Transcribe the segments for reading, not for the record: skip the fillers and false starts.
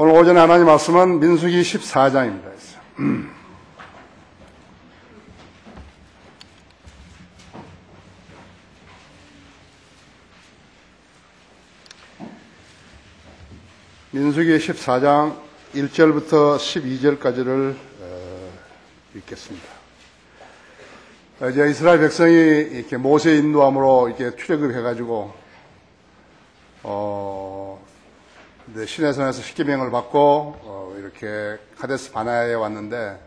오늘 오전에 하나님 말씀은 민수기 14장입니다. 민수기 14장 1절부터 12절까지를 읽겠습니다. 이제 이스라엘 백성이 이렇게 모세 인도함으로 이렇게 출애굽해가지고 시내산에서 십계명을 받고 이렇게 카데스 바네아에 왔는데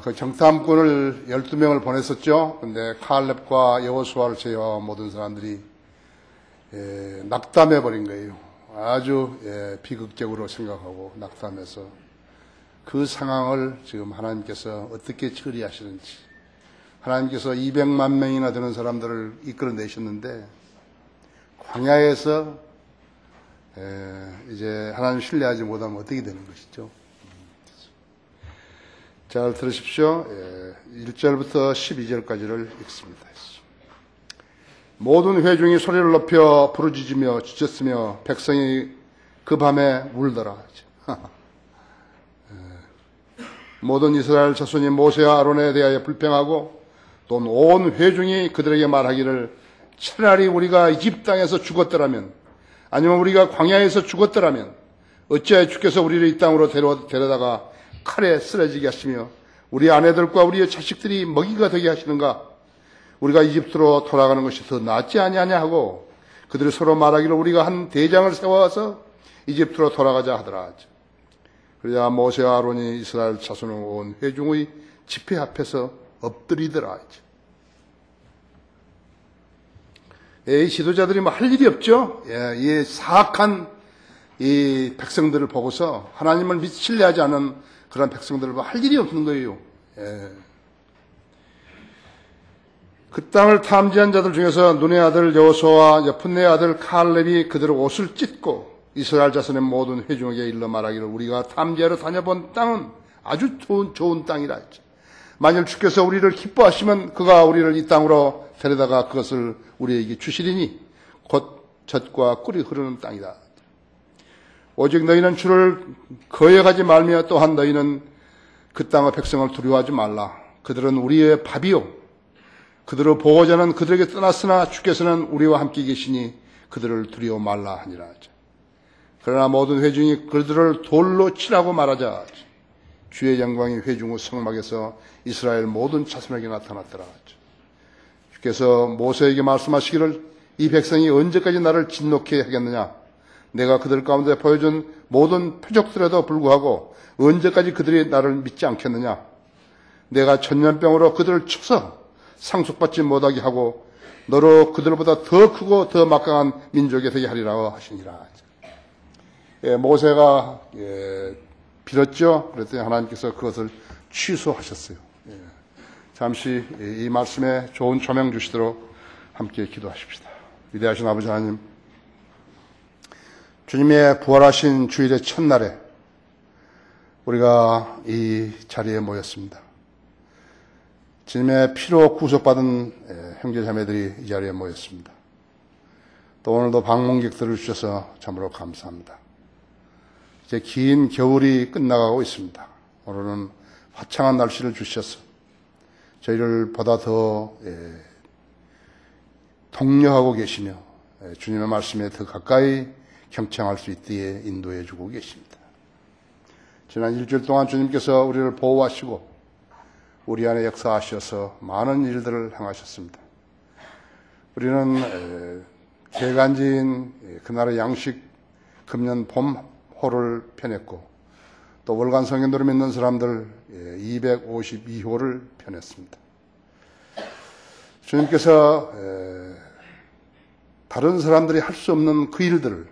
그 정탐꾼을 12명을 보냈었죠. 근데 칼렙과 여호수아를 제외한 모든 사람들이 낙담해 버린 거예요. 아주 비극적으로 생각하고 낙담해서 그 상황을 지금 하나님께서 어떻게 처리하시는지, 하나님께서 200만 명이나 되는 사람들을 이끌어내셨는데 광야에서 이제 하나님 신뢰하지 못하면 어떻게 되는 것이죠. 잘 들으십시오. 1절부터 12절까지를 읽습니다. 모든 회중이 소리를 높여 부르짖으며 지쳤으며 백성이 그 밤에 울더라. 모든 이스라엘 자손이 모세와 아론에 대하여 불평하고 또 온 회중이 그들에게 말하기를 차라리 우리가 이집 땅에서 죽었더라면, 아니면 우리가 광야에서 죽었더라면 어찌하여 주께서 우리를 이 땅으로 데려다가 칼에 쓰러지게 하시며 우리 아내들과 우리의 자식들이 먹이가 되게 하시는가? 우리가 이집트로 돌아가는 것이 더 낫지 아니하냐 하고 그들이 서로 말하기를 우리가 한 대장을 세워서 이집트로 돌아가자 하더라. 그러자 모세와 아론이 이스라엘 자손을 온 회중의 집회 앞에서 엎드리더라. 이 지도자들이 뭐 할 일이 없죠. 이 사악한 이 백성들을 보고서 하나님을 신뢰하지 않은 그런 백성들을 할 일이 없는 거예요. 그 땅을 탐지한 자들 중에서 눈의 아들 여호수아와 여푼네의 아들 칼렙이 그들의 옷을 찢고 이스라엘 자손의 모든 회중에게 일러 말하기를 우리가 탐지하러 다녀본 땅은 아주 좋은 땅이라 했죠. 만일 주께서 우리를 기뻐하시면 그가 우리를 이 땅으로 데려다가 그것을 우리에게 주시리니 곧 젖과 꿀이 흐르는 땅이다. 오직 너희는 주를 거역하지 말며 또한 너희는 그 땅의 백성을 두려워하지 말라. 그들은 우리의 밥이요 그들의 보호자는 그들에게 떠났으나 주께서는 우리와 함께 계시니 그들을 두려워 말라 하니라. 그러나 모든 회중이 그들을 돌로 치라고 말하자 주의 영광이 회중의 성막에서 이스라엘 모든 자손에게 나타났더라. 주께서 모세에게 말씀하시기를 이 백성이 언제까지 나를 진노케 하겠느냐? 내가 그들 가운데 보여준 모든 표적들에도 불구하고 언제까지 그들이 나를 믿지 않겠느냐? 내가 천년병으로 그들을 쳐서 상속받지 못하게 하고 너로 그들보다 더 크고 더 막강한 민족이 되게 하리라 하시니라. 모세가 빌었죠. 그랬더니 하나님께서 그것을 취소하셨어요. 잠시 이 말씀에 좋은 조명 주시도록 함께 기도하십시다. 위대하신 아버지 하나님, 주님의 부활하신 주일의 첫날에 우리가 이 자리에 모였습니다. 주님의 피로 구속받은 형제자매들이 이 자리에 모였습니다. 또 오늘도 방문객들을 주셔서 참으로 감사합니다. 이제 긴 겨울이 끝나가고 있습니다. 오늘은 화창한 날씨를 주셔서 저희를 보다 더 독려하고 계시며 주님의 말씀에 더 가까이 경청할 수 있기에 인도해 주고 계십니다. 지난 일주일 동안 주님께서 우리를 보호하시고 우리 안에 역사하셔서 많은 일들을 행하셨습니다. 우리는 개간지인 그날의 양식 금년 봄호를 펴냈고 또 월간 성경도를 믿는 사람들 252호를 펴냈습니다. 주님께서 다른 사람들이 할 수 없는 그 일들을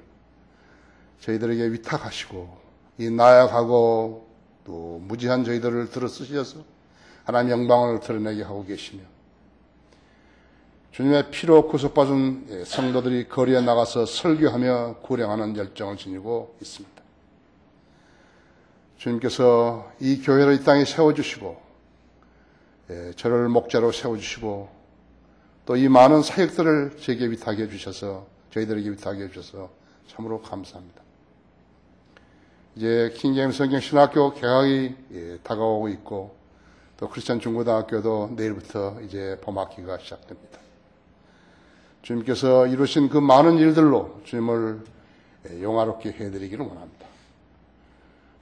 저희들에게 위탁하시고 이 나약하고 또 무지한 저희들을 들어 쓰셔서 하나님의 영광을 드러내게 하고 계시며 주님의 피로 구속받은 성도들이 거리에 나가서 설교하며 구령하는 열정을 지니고 있습니다. 주님께서 이 교회를 이 땅에 세워주시고 저를 목자로 세워주시고 또 이 많은 사역들을 저에게 위탁해 주셔서 저희들에게 위탁해 주셔서 참으로 감사합니다. 이제 킹제임스 성경 신학교 개학이 다가오고 있고 또 크리스천 중고등학교도 내일부터 이제 봄학기가 시작됩니다. 주님께서 이루신 그 많은 일들로 주님을 영화롭게 해드리기를 원합니다.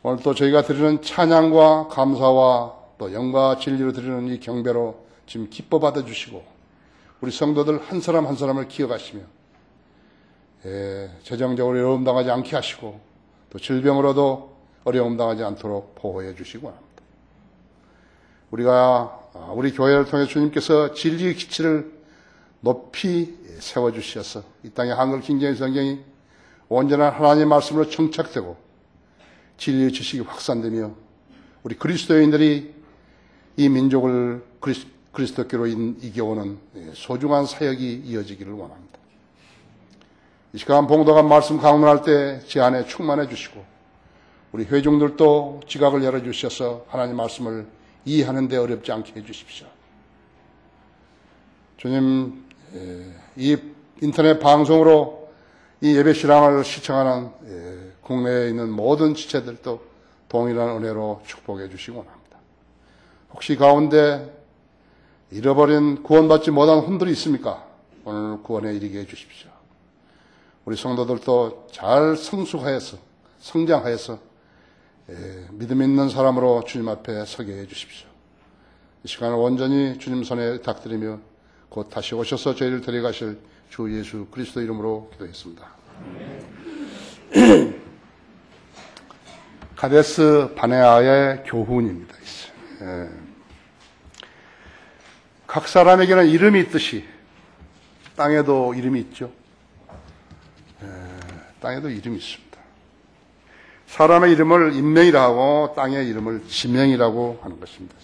오늘 또 저희가 드리는 찬양과 감사와 또 영과 진리로 드리는 이 경배로 지금 기뻐 받아주시고 우리 성도들 한 사람 한 사람을 기억하시며 재정적으로 어려움 당하지 않게 하시고 또 질병으로도 어려움 당하지 않도록 보호해 주시기 원합니다. 우리 교회를 통해 주님께서 진리의 기치를 높이 세워주셔서 이 땅의 한글 킹제임 성경이 온전한 하나님의 말씀으로 정착되고 진리의 지식이 확산되며 우리 그리스도인들이 이 민족을 그리스도교로 이겨오는 소중한 사역이 이어지기를 원합니다. 이 시간 봉독한 말씀 강론할 때 제 안에 충만해 주시고 우리 회중들도 지각을 열어주셔서 하나님 말씀을 이해하는 데 어렵지 않게 해주십시오. 주님, 이 인터넷 방송으로 이 예배 신앙을 시청하는 국내에 있는 모든 지체들도 동일한 은혜로 축복해 주시기 원합니다. 혹시 가운데 잃어버린 구원받지 못한 혼들이 있습니까? 오늘 구원에 이르게 해 주십시오. 우리 성도들도 잘 성숙하여서 성장하여서 믿음 있는 사람으로 주님 앞에 서게 해 주십시오. 이 시간을 온전히 주님 손에 의탁드리며 곧 다시 오셔서 저희를 데려가실 주 예수 그리스도 이름으로 기도했습니다. 카데스 바네아의 교훈입니다. 각 사람에게는 이름이 있듯이 땅에도 이름이 있죠. 땅에도 이름이 있습니다. 사람의 이름을 인명이라 하고 땅의 이름을 지명이라고 하는 것입니다.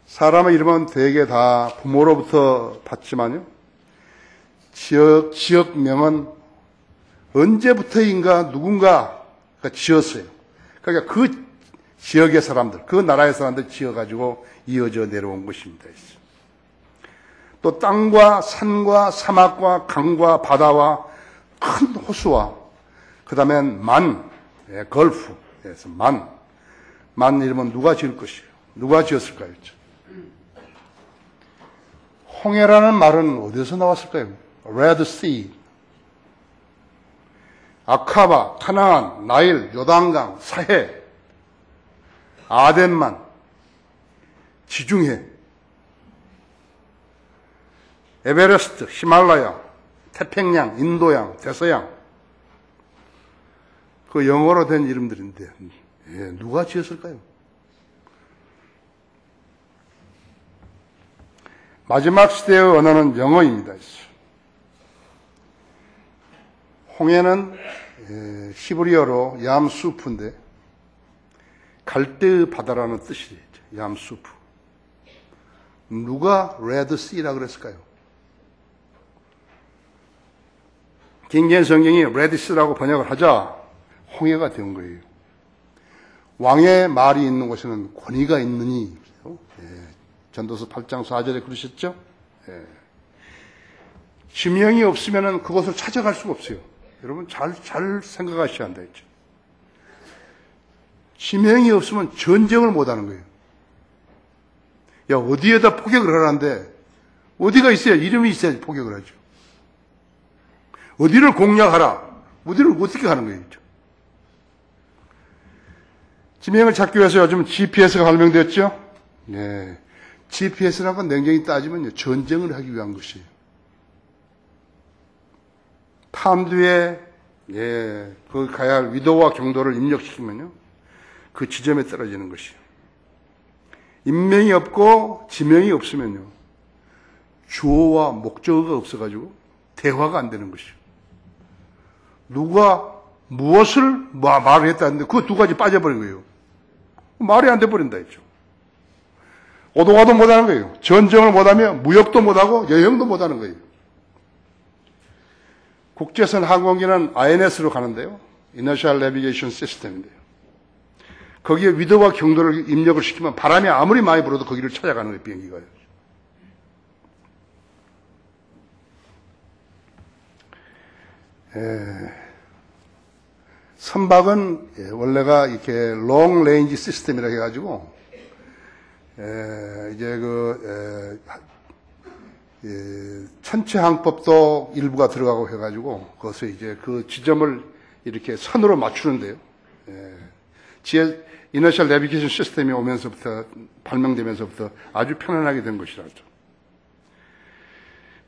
사람의 이름은 대개 다 부모로부터 받지만요. 지역명은 언제부터인가 누군가가 지었어요. 그러니까 그 지역의 사람들, 그 나라의 사람들 지어가지고 이어져 내려온 것입니다. 또 땅과 산과 사막과 강과 바다와 큰 호수와 그 다음엔 걸프에서 만 이름은 누가 지을 것이에요? 누가 지었을까요? 홍해라는 말은 어디서 나왔을까요? Red Sea, 아카바, 카나안, 나일, 요단강, 사해, 아덴만, 지중해, 에베레스트, 히말라야, 태평양, 인도양, 대서양, 그 영어로 된 이름들인데 누가 지었을까요? 마지막 시대의 언어는 영어입니다. 홍해는 히브리어로 얌수프인데 갈대의 바다라는 뜻이 있죠. 얌수프. 누가 레드시라 그랬을까요? 킹제임스 성경이 레드시라고 번역을 하자 홍해가 된 거예요. 왕의 말이 있는 곳에는 권위가 있느니 전도서 8장 4절에 그러셨죠? 지명이 없으면 그곳을 찾아갈 수가 없어요. 여러분 잘 생각하셔야 한다 했죠. 지명이 없으면 전쟁을 못하는 거예요. 야, 어디에다 포격을 하라는데 어디가 있어야 이름이 있어야지 포격을 하죠. 어디를 공략하라. 어디를 어떻게 가는 거예요. 지명을 찾기 위해서 요즘 GPS가 발명됐죠? 네. GPS라는 건 냉정히 따지면요, 전쟁을 하기 위한 것이에요. 탐두에, 그 가야 할 위도와 경도를 입력시키면요, 그 지점에 떨어지는 것이에요. 인명이 없고 지명이 없으면요, 주어와 목적어가 없어가지고 대화가 안 되는 것이에요. 누가 무엇을 말을 했다는데 그 두 가지 빠져버린 거예요. 말이 안 돼버린다 했죠. 오도가도 못하는 거예요. 전쟁을 못하며 무역도 못하고 여행도 못하는 거예요. 국제선 항공기는 INS로 가는데요. Inertial Navigation System인데요. 거기에 위도와 경도를 입력을 시키면 바람이 아무리 많이 불어도 거기를 찾아가는 거예요. 비행기가요. 선박은 원래가 이렇게 롱 레인지 시스템이라고 해가지고 이제 천체 항법도 일부가 들어가고 해가지고 그것을 이제 그 지점을 이렇게 선으로 맞추는데요. 이너셜 내비게이션 시스템이 오면서부터 발명되면서부터 아주 편안하게 된 것이라죠.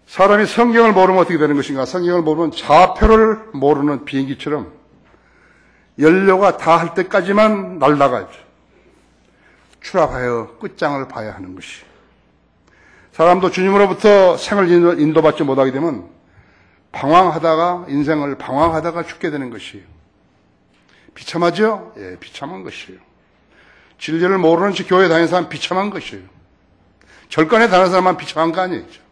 사람이 성경을 모르면 어떻게 되는 것인가? 성경을 모르면 좌표를 모르는 비행기처럼 연료가 다 할 때까지만 날아가죠. 추락하여 끝장을 봐야 하는 것이. 사람도 주님으로부터 생을 인도받지 못하게 되면 인생을 방황하다가 죽게 되는 것이에요. 비참하죠? 예, 비참한 것이에요. 진리를 모르는 채 교회 다니는 사람 비참한 것이에요. 절간에 다니는 사람만 비참한 거 아니죠.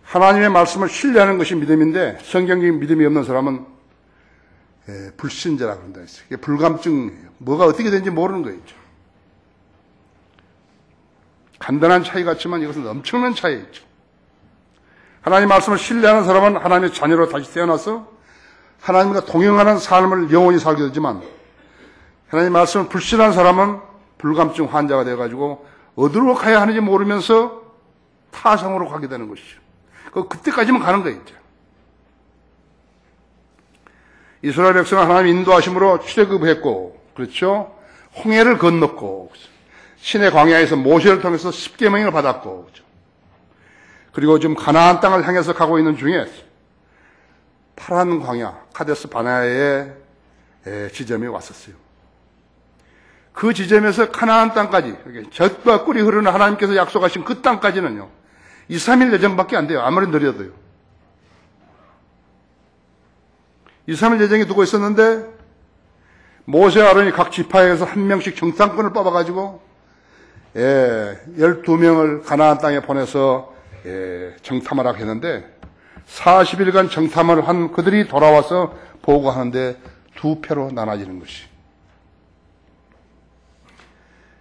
하나님의 말씀을 신뢰하는 것이 믿음인데 성경적인 믿음이 없는 사람은 불신자라고 그런다 했어요. 이게 불감증이에요. 뭐가 어떻게 되는지 모르는 거예요. 간단한 차이 같지만 이것은 엄청난 차이죠. 하나님 말씀을 신뢰하는 사람은 하나님의 자녀로 다시 태어나서 하나님과 동행하는 삶을 영원히 살게 되지만 하나님 말씀을 불신하는 사람은 불감증 환자가 되어가지고 어디로 가야 하는지 모르면서 타성으로 가게 되는 것이죠. 그때까지만 가는 거예요. 이스라엘 백성은 하나님 인도하심으로 출애굽했고, 그렇죠? 홍해를 건넜고, 신의 광야에서 모세를 통해서 십계명을 받았고, 그렇죠? 그리고 지금 가나안 땅을 향해서 가고 있는 중에 파란 광야, 카데스 바네아의 지점이 왔었어요. 그 지점에서 가나안 땅까지, 젖과 꿀이 흐르는 하나님께서 약속하신 그 땅까지는요, 2, 3일 여정밖에 안 돼요. 아무리 느려도요. 2, 3일 여정이 두고 있었는데 모세 아론이 각 지파에서 한 명씩 정탐꾼을 뽑아가지고 12명을 가나안 땅에 보내서 정탐하라고 했는데 40일간 정탐을 한 그들이 돌아와서 보고하는데 두 패로 나눠지는 것이.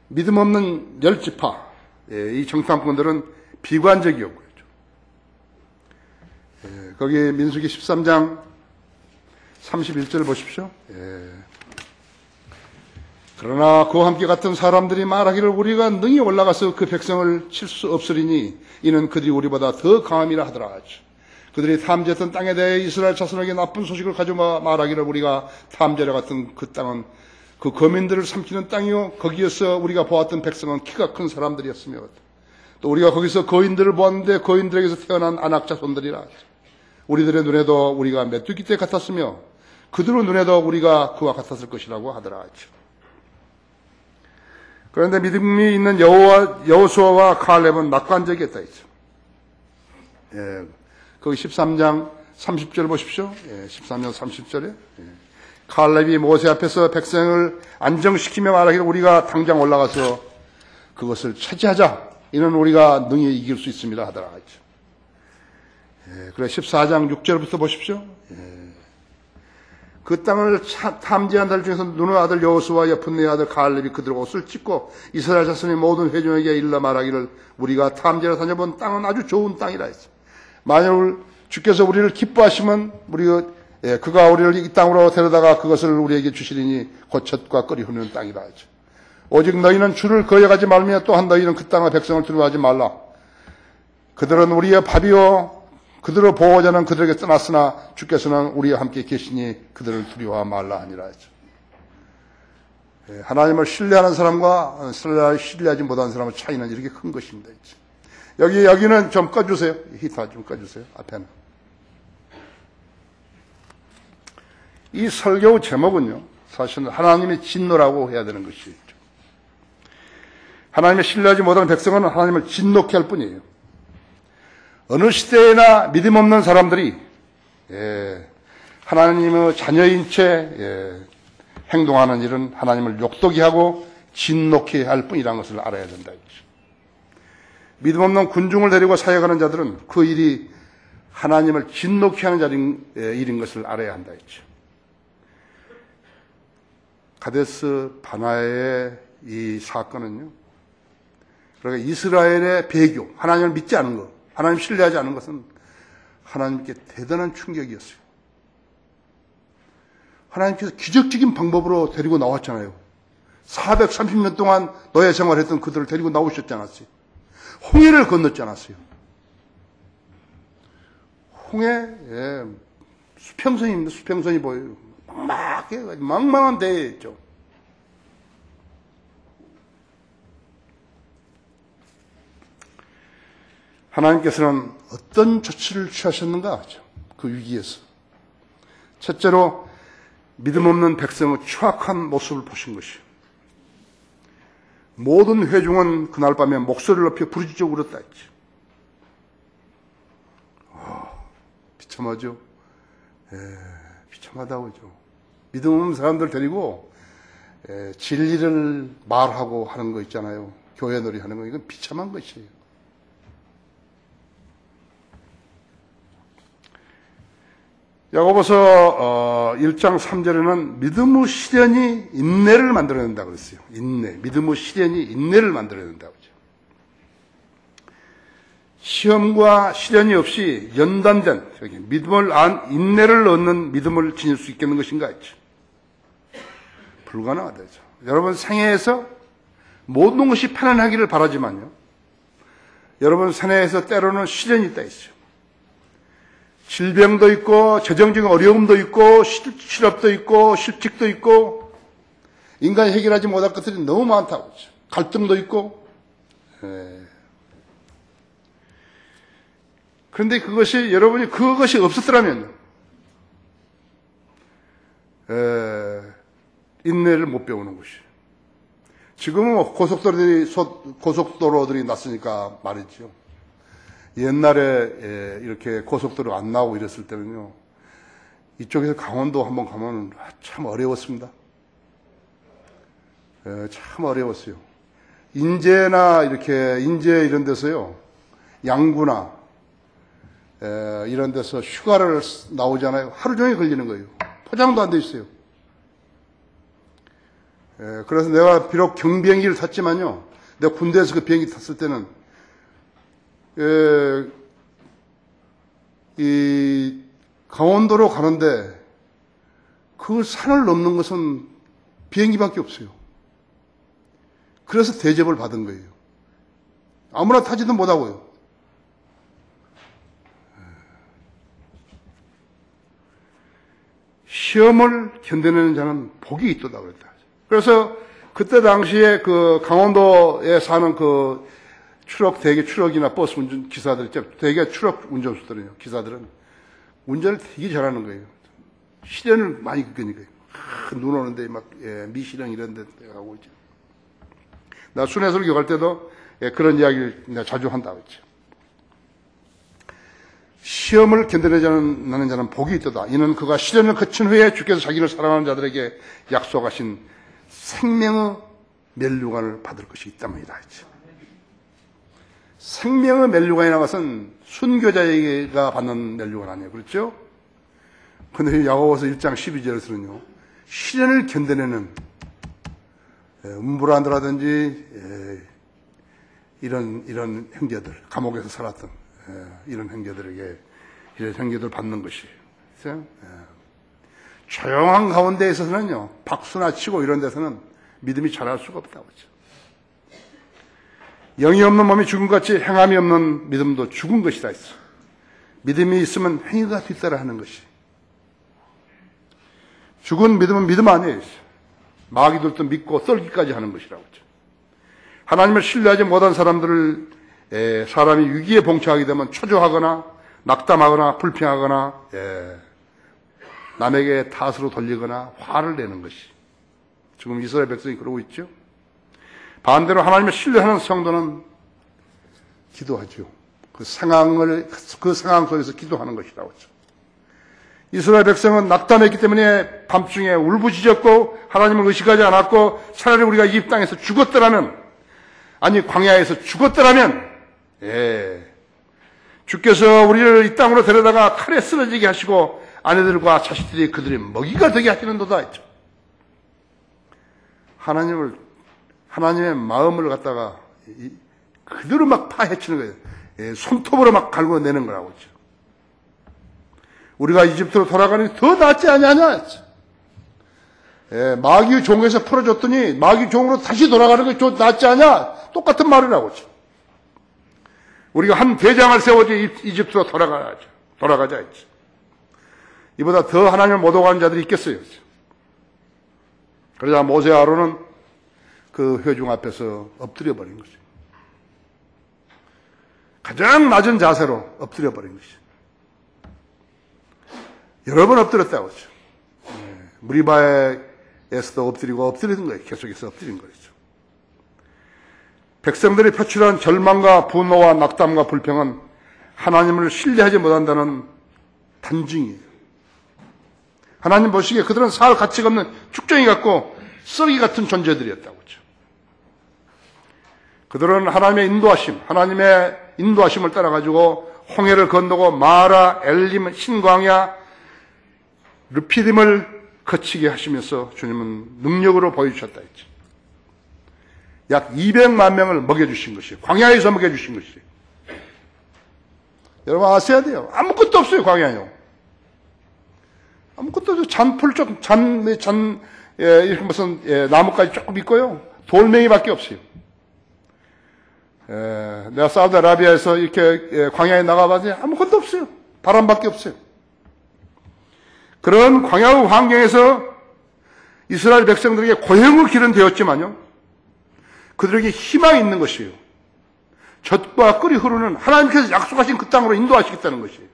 믿음 없는 10지파, 이 정탐꾼들은 비관적이었고요. 거기 민수기 13장 31절 보십시오. 그러나 그와 함께 같은 사람들이 말하기를 우리가 능히 올라가서 그 백성을 칠 수 없으리니 이는 그들이 우리보다 더 강함이라 하더라. 그들이 탐지했던 땅에 대해 이스라엘 자손에게 나쁜 소식을 가져와 말하기를 우리가 탐지하려 같은 그 땅은 그 거민들을 삼키는 땅이요 거기에서 우리가 보았던 백성은 키가 큰 사람들이었으며 또 우리가 거기서 거인들을 보았는데 거인들에게서 태어난 안악자손들이라. 우리들의 눈에도 우리가 메뚜기 떼 같았으며 그들의 눈에도 우리가 그와 같았을 것이라고 하더라. 그런데 믿음이 있는 여호수아와 칼렙은 낙관적이었다. 거기 13장 30절 보십시오. 13장 30절에 칼렙이 모세 앞에서 백성을 안정시키며 말하기를 우리가 당장 올라가서 그것을 차지하자. 이는 우리가 능히 이길 수 있습니다 하더라. 그래 14장 6절부터 보십시오. 그 땅을 탐지한 달 중에서 눈의 아들 여호수아와 여푼네의 아들 갈렙이 그들 옷을 찢고 이스라엘 자손의 모든 회중에게 일러 말하기를 우리가 탐지하러 다녀본 땅은 아주 좋은 땅이라 했어. 만일 주께서 우리를 기뻐하시면 그가 우리를 이 땅으로 데려다가 그것을 우리에게 주시리니 곧 젖과 끓이 흐르는 땅이라 하죠. 오직 너희는 주를 거역하지 말며 또한 너희는 그 땅의 백성을 두려워하지 말라. 그들은 우리의 밥이요 그들의 보호자는 그들에게 떠났으나 주께서는 우리와 함께 계시니 그들을 두려워하지 말라 하니라 하죠. 하나님을 신뢰하는 사람과 신뢰하지 못하는 사람의 차이는 이렇게 큰 것입니다. 여기는 좀 꺼주세요. 히터 좀 꺼주세요. 앞에는. 이 설교 제목은요, 사실은 하나님의 진노라고 해야 되는 것이죠. 하나님의 신뢰하지 못하는 백성은 하나님을 진노케 할 뿐이에요. 어느 시대에나 믿음 없는 사람들이 하나님의 자녀인 채 행동하는 일은 하나님을 욕되게 하고 진노케 할 뿐이라는 것을 알아야 된다. 믿음 없는 군중을 데리고 사역하는 자들은 그 일이 하나님을 진노케 하는 일인 것을 알아야 한다 했죠. 가데스 바네아의 이 사건은요, 그러니까 이스라엘의 배교, 하나님을 믿지 않은 것, 하나님 신뢰하지 않은 것은 하나님께 대단한 충격이었어요. 하나님께서 기적적인 방법으로 데리고 나왔잖아요. 430년 동안 노예 생활했던 그들을 데리고 나오셨지 않았어요. 홍해를 건넜지 않았어요. 홍해, 수평선입니다. 수평선이 보여요. 망망한 대에 있죠. 하나님께서는 어떤 조치를 취하셨는가 하죠. 그 위기에서. 첫째로 믿음 없는 백성의 추악한 모습을 보신 것이요. 모든 회중은 그날 밤에 목소리를 높여 부르짖어 울었다 했죠. 비참하죠. 비참하다고 하죠. 믿음 없는 사람들 데리고 진리를 말하고 하는 거 있잖아요. 교회 놀이 하는 거. 이건 비참한 것이에요. 야고보서 1장 3절에는 믿음의 시련이 인내를 만들어낸다 그랬어요. 인내. 믿음의 시련이 인내를 만들어낸다고 하죠. 시험과 시련이 없이 연단된 믿음을 인내를 얻는 믿음을 지닐 수 있겠는 것인가 했죠. 불가능하다죠. 여러분 생애에서 모든 것이 편안하기를 바라지만요. 여러분 생애에서 때로는 시련이 있다 했어요. 질병도 있고 재정적인 어려움도 있고 실업도 있고 실직도 있고 인간이 해결하지 못할 것들이 너무 많다고 하죠. 갈등도 있고. 그런데 여러분이 그것이 없었더라면 인내를 못 배우는 것이에요. 지금은 고속도로들이 났으니까 말이죠. 옛날에 이렇게 고속도로 안 나오고 이랬을 때는요, 이쪽에서 강원도 한번 가면 참 어려웠습니다. 참 어려웠어요. 인제 이런 데서요, 양구나 이런 데서 휴가를 나오잖아요. 하루 종일 걸리는 거예요. 포장도 안 돼 있어요. 그래서 내가 비록 경비행기를 탔지만요, 내가 군대에서 그 비행기 탔을 때는 이 강원도로 가는데 그 산을 넘는 것은 비행기밖에 없어요. 그래서 대접을 받은 거예요. 아무나 타지도 못하고요. 시험을 견뎌내는 자는 복이 있도다 그랬다. 그래서 그때 당시에 그 강원도에 사는 그 대개 트럭이나 버스 운전 기사들, 대개 트럭 운전수들은요, 기사들은 운전을 되게 잘하는 거예요. 시련을 많이 겪으니까요. 눈 오는데 미시령 이런 데 가고 있죠. 나 순회설 교할 때도 그런 이야기를 내가 자주 한다고 했죠. 시험을 견뎌내는 자는 복이 있도다. 이는 그가 시련을 거친 후에 주께서 자기를 사랑하는 자들에게 약속하신 생명의 멸류관을 받을 것이 있답니다. 했죠. 생명의 멸류관이라는 것은 순교자에게가 받는 멸류관 아니에요. 그렇죠? 근데 야고보서 1장 12절에서는요, 시련을 견뎌내는 음부란드라든지 이런 형제들, 감옥에서 살았던 이런 형제들에게 이런 형제들 받는 것이에요. 그렇죠? 조용한 가운데 있어서는요, 박수나 치고 이런 데서는 믿음이 자랄 수가 없다고 하죠. 영이 없는 몸이 죽음같이 행함이 없는 믿음도 죽은 것이다 했어. 믿음이 있으면 행위가 뒤따라하는 것이. 죽은 믿음은 믿음 아니에요. 마귀들도 믿고 썰기까지 하는 것이라고 하죠. 하나님을 신뢰하지 못한 사람이 위기에 봉착하게 되면 초조하거나 낙담하거나 불평하거나 남에게 탓으로 돌리거나 화를 내는 것이. 지금 이스라엘 백성이 그러고 있죠. 반대로 하나님을 신뢰하는 성도는 기도하죠. 그 상황 속에서 기도하는 것이라고 하죠. 이스라엘 백성은 낙담했기 때문에 밤중에 울부짖었고 하나님을 의식하지 않았고 차라리 우리가 이집 땅에서 죽었더라면, 아니 광야에서 죽었더라면, 주께서 우리를 이 땅으로 데려다가 칼에 쓰러지게 하시고 아내들과 자식들이 그들의 먹이가 되게 하시는도다 했죠. 하나님의 마음을 갖다가 그대로 막 파헤치는 거예요. 손톱으로 막 갈고내는 거라고 했죠. 우리가 이집트로 돌아가는 게 더 낫지 않냐냐 했죠. 마귀 종에서 풀어줬더니 마귀 종으로 다시 돌아가는 게 낫지 않냐? 똑같은 말이라고. 우리가 한 대장을 세워서 이집트로 돌아가자 했지. 이보다 더 하나님을 못 오가는 자들이 있겠어요. 그러자 모세 아론은 그 회중 앞에서 엎드려 버린 거죠. 가장 낮은 자세로 엎드려 버린 것이죠. 여러 번 엎드렸다고 하죠. 무리바에서도 엎드리는 거예요. 계속해서 엎드린 거죠. 백성들이 표출한 절망과 분노와 낙담과 불평은 하나님을 신뢰하지 못한다는 단증이에요. 하나님 보시기에 그들은 살 가치가 없는 쭉정이 같고 쓰레기 같은 존재들이었다고 하죠. 그들은 하나님의 인도하심을 따라가지고 홍해를 건너고 마라, 엘림, 신광야, 르피딤을 거치게 하시면서 주님은 능력으로 보여주셨다 했죠. 약 200만 명을 먹여주신 것이에요. 광야에서 먹여주신 것이에요. 여러분 아셔야 돼요. 아무것도 없어요, 광야요. 아무것도 없어요. 이렇게 무슨, 나뭇가지 조금 있고요. 돌멩이밖에 없어요. 내가 사우디아라비아에서 이렇게 광야에 나가봤더니 아무것도 없어요. 바람밖에 없어요. 그런 광야의 환경에서 이스라엘 백성들에게 고행의 길은 되었지만요. 그들에게 희망이 있는 것이에요. 젖과 꿀이 흐르는 하나님께서 약속하신 그 땅으로 인도하시겠다는 것이에요.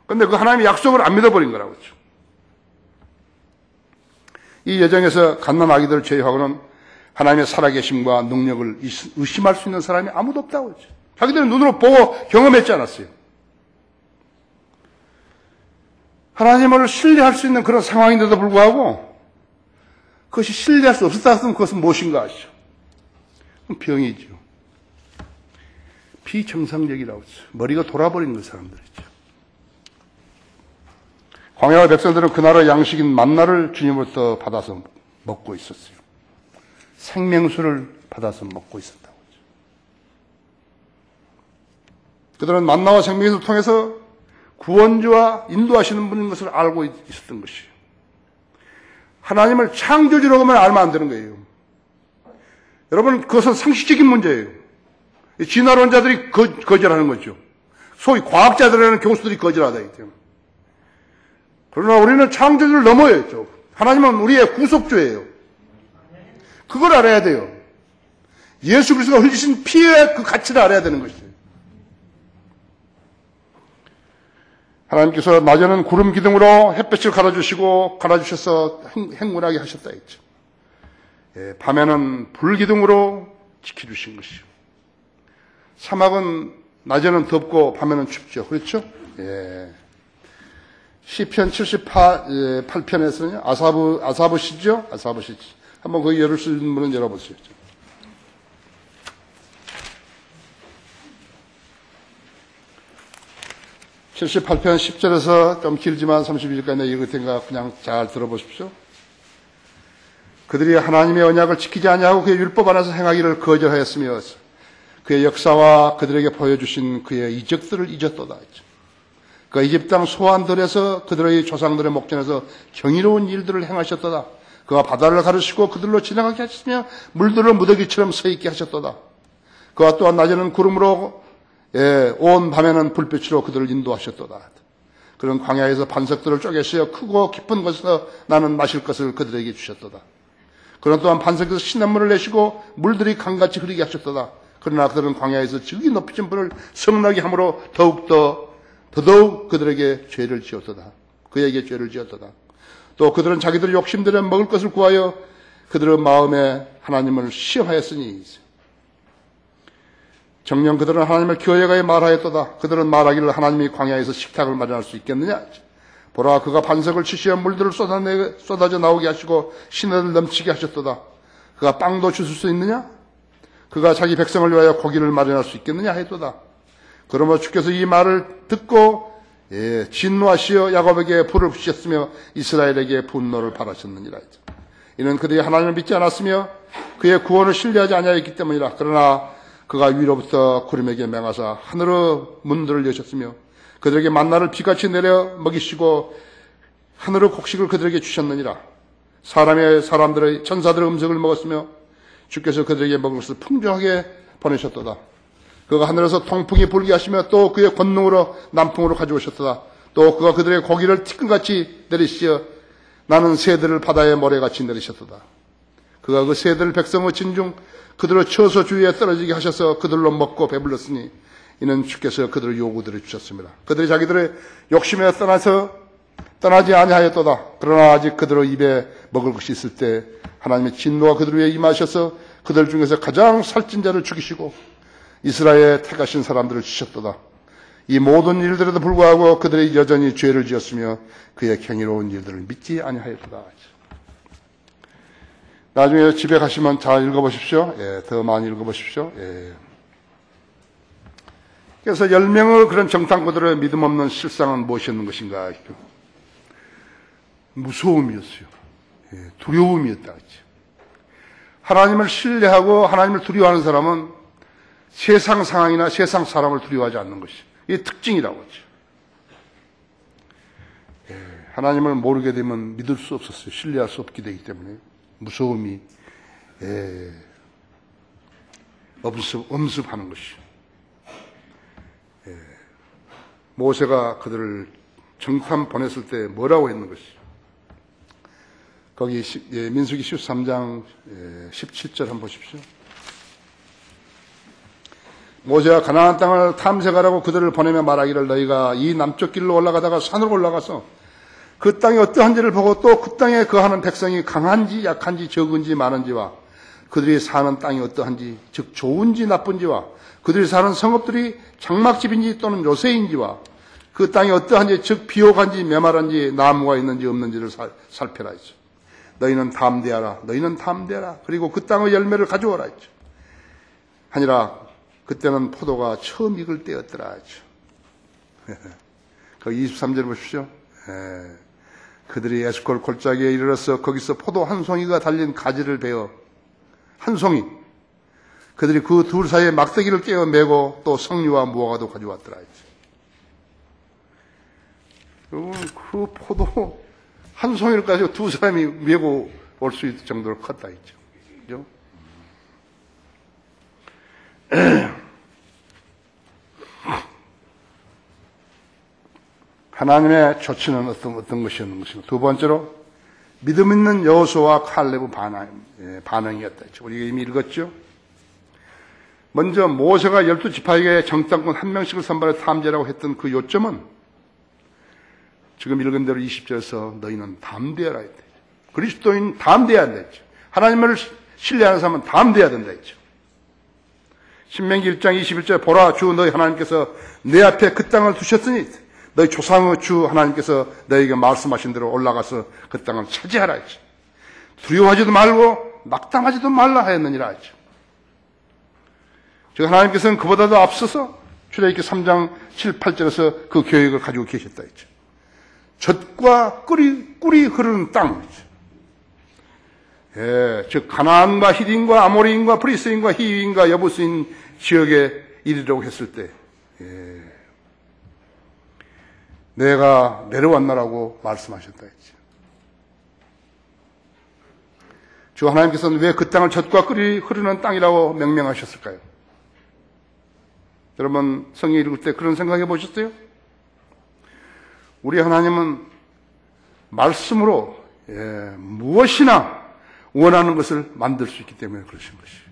그런데 그 하나님의 약속을 안 믿어버린 거라고 했죠. 이 여정에서 갓난아기들을 제외하고는 하나님의 살아계심과 능력을 의심할 수 있는 사람이 아무도 없다고 했죠. 자기들은 눈으로 보고 경험했지 않았어요. 하나님을 신뢰할 수 있는 그런 상황인데도 불구하고 그것이 신뢰할 수 없었다 하면 그것은 무엇인가 아시죠? 병이죠. 비정상적이라고 했죠. 머리가 돌아버린 그 사람들이죠. 광야의 백성들은 그 나라 양식인 만나를 주님으로부터 받아서 먹고 있었어요. 생명수를 받아서 먹고 있었다고 하죠. 그들은 만나와 생명수를 통해서 구원주와 인도하시는 분인 것을 알고 있었던 것이에요. 하나님을 창조주로만 알면 안 되는 거예요. 여러분, 그것은 상식적인 문제예요. 진화론자들이 거절하는 거죠. 소위 과학자들이라는 교수들이 거절하다 했죠. 그러나 우리는 창조주를 넘어야 했죠. 하나님은 우리의 구속주예요. 그걸 알아야 돼요. 예수 그리스도가 흘리신 피의 그 가치를 알아야 되는 것이에요. 하나님께서 낮에는 구름 기둥으로 햇볕을 갈아주셔서 행군하게 하셨다 했죠. 밤에는 불 기둥으로 지켜주신 것이요. 사막은 낮에는 덥고 밤에는 춥죠. 그렇죠? 시편 78편에서는요. 아사브시죠? 아사브시. 한번 거기 열을 수 있는 분은 열어보세요. 78편 10절에서 좀 길지만 32절까지 읽을 테니까 그냥 잘 들어보십시오. 그들이 하나님의 언약을 지키지 아니하고 그의 율법 안에서 행하기를 거절하였으며 그의 역사와 그들에게 보여주신 그의 이적들을 잊었도다. 그 이집트 땅 소환들에서 그들의 조상들의 목전에서 경이로운 일들을 행하셨도다. 그가 바다를 가르시고 그들로 지나가게 하셨으며 물들을 무더기처럼 서 있게 하셨도다. 그가 또한 낮에는 구름으로 온 밤에는 불빛으로 그들을 인도하셨도다. 그런 광야에서 반석들을 쪼개시어 크고 깊은 곳에서 나는 마실 것을 그들에게 주셨도다. 그런 또한 반석에서 시냇물을 내시고 물들이 강같이 흐르게 하셨도다. 그러나 그들은 광야에서 저기 높이진 불을 성나게 함으로 더더욱 그들에게 죄를 지었도다. 그에게 죄를 지었도다. 또 그들은 자기들 욕심대로 먹을 것을 구하여 그들의 마음에 하나님을 시험하였으니 정녕 그들은 하나님을 교회가에 말하였도다. 그들은 말하기를 하나님이 광야에서 식탁을 마련할 수 있겠느냐. 보라 그가 반석을 치시어 물들을 쏟아져 나오게 하시고 시내를 넘치게 하셨도다. 그가 빵도 주실 수 있느냐. 그가 자기 백성을 위하여 고기를 마련할 수 있겠느냐 했도다. 그러므로 주께서 이 말을 듣고 진노하시어 야곱에게 불을 붙이셨으며 이스라엘에게 분노를 발하셨느니라. 이는 그들이 하나님을 믿지 않았으며 그의 구원을 신뢰하지 아니하였기 때문이라. 그러나 그가 위로부터 구름에게 맹하사 하늘의 문들을 여셨으며 그들에게 만나를 비같이 내려 먹이시고 하늘의 곡식을 그들에게 주셨느니라. 사람들의 천사들의 음식을 먹었으며 주께서 그들에게 먹을 것을 풍족하게 보내셨도다. 그가 하늘에서 통풍이 불게 하시며 또 그의 권능으로 남풍으로 가져오셨도다. 또 그가 그들의 고기를 티끌같이 내리시어 나는 새들을 바다의 모래같이 내리셨도다. 그가 그 새들을 백성의 진중 그들을 쳐서 주위에 떨어지게 하셔서 그들로 먹고 배불렀으니 이는 주께서 그들의 요구들을 주셨습니다. 그들이 자기들의 욕심에 떠나지 아니하였도다. 그러나 아직 그들의 입에 먹을 것이 있을 때 하나님의 진노가 그들 위에 임하셔서 그들 중에서 가장 살찐 자를 죽이시고 이스라엘에 택하신 사람들을 주셨도다. 이 모든 일들에도 불구하고 그들이 여전히 죄를 지었으며 그의 경이로운 일들을 믿지 아니하였도다. 나중에 집에 가시면 잘 읽어보십시오. 예, 더 많이 읽어보십시오. 예. 그래서 10명의 그런 정탐꾼들의 믿음 없는 실상은 무엇이었는 것인가? 무서움이었어요. 예, 두려움이었다. 하나님을 신뢰하고 하나님을 두려워하는 사람은 세상 상황이나 세상 사람을 두려워하지 않는 것이 이게 특징이라고 하죠. 예, 하나님을 모르게 되면 믿을 수 없었어요. 신뢰할 수 없게 되기 때문에 무서움이 엄습하는 것이요. 모세가 그들을 정탐 보냈을 때 뭐라고 했는 것이요. 거기 민수기 13장 17절 한번 보십시오. 모세가 가나안 땅을 탐색하라고 그들을 보내며 말하기를 너희가 이 남쪽 길로 올라가다가 산으로 올라가서 그 땅이 어떠한지를 보고 또 그 땅에 거하는 백성이 강한지 약한지 적은지 많은지와 그들이 사는 땅이 어떠한지 즉 좋은지 나쁜지와 그들이 사는 성읍들이 장막집인지 또는 요새인지와 그 땅이 어떠한지 즉 비옥한지 메마른지 나무가 있는지 없는지를 살펴라 했죠. 너희는 담대하라. 너희는 담대하라. 그리고 그 땅의 열매를 가져오라 했죠. 하니라 그때는 포도가 처음 익을 때였더라 했죠. 그 23절 보십시오. 그들이 에스콜 골짜기에 이르러서 거기서 포도 한 송이가 달린 가지를 베어 한 송이 그들이 그 둘 사이에 막대기를 깨어 메고 또 석류와 무화과도 가져왔더라 했죠. 여러분 그 포도 한 송이를 가지고 두 사람이 메고 올 수 있을 정도로 컸다 했죠. 그죠? 하나님의 조치는 어떤 것이었는 것인가. 두 번째로 믿음 있는 여호수아와 칼렙의 반응이었다 했죠. 우리가 이미 읽었죠. 먼저 모세가 12지파에게 정탐꾼 한 명씩을 선발해 탐지라고 했던 그 요점은 지금 읽은 대로 20절에서 너희는 담대하라 했다. 그리스도인 담대해야 한다 했죠. 하나님을 신뢰하는 사람은 담대해야 된다 했죠. 신명기 1장 21절에 보라 주 너희 하나님께서 내 앞에 그 땅을 두셨으니 너희 조상의 주 하나님께서 너희에게 말씀하신 대로 올라가서 그 땅을 차지하라 했죠. 두려워하지도 말고 낙담하지도 말라 하였느니라 했죠. 즉 하나님께서는 그보다도 앞서서 출애굽기 3장 7, 8절에서 그 계획을 가지고 계셨다 했죠. 젖과 꿀이 흐르는 땅. 예, 즉 가나안과 히딘과 아모리인과 브리스인과 히위인과 여부스인 지역에 이르려고 했을 때 내가 내려왔나라고 말씀하셨다 했죠. 주 하나님께서는 왜 그 땅을 젖과 꿀이 흐르는 땅이라고 명명하셨을까요? 여러분 성경 읽을 때 그런 생각해 보셨어요? 우리 하나님은 말씀으로 무엇이나 원하는 것을 만들 수 있기 때문에 그러신 것이에요.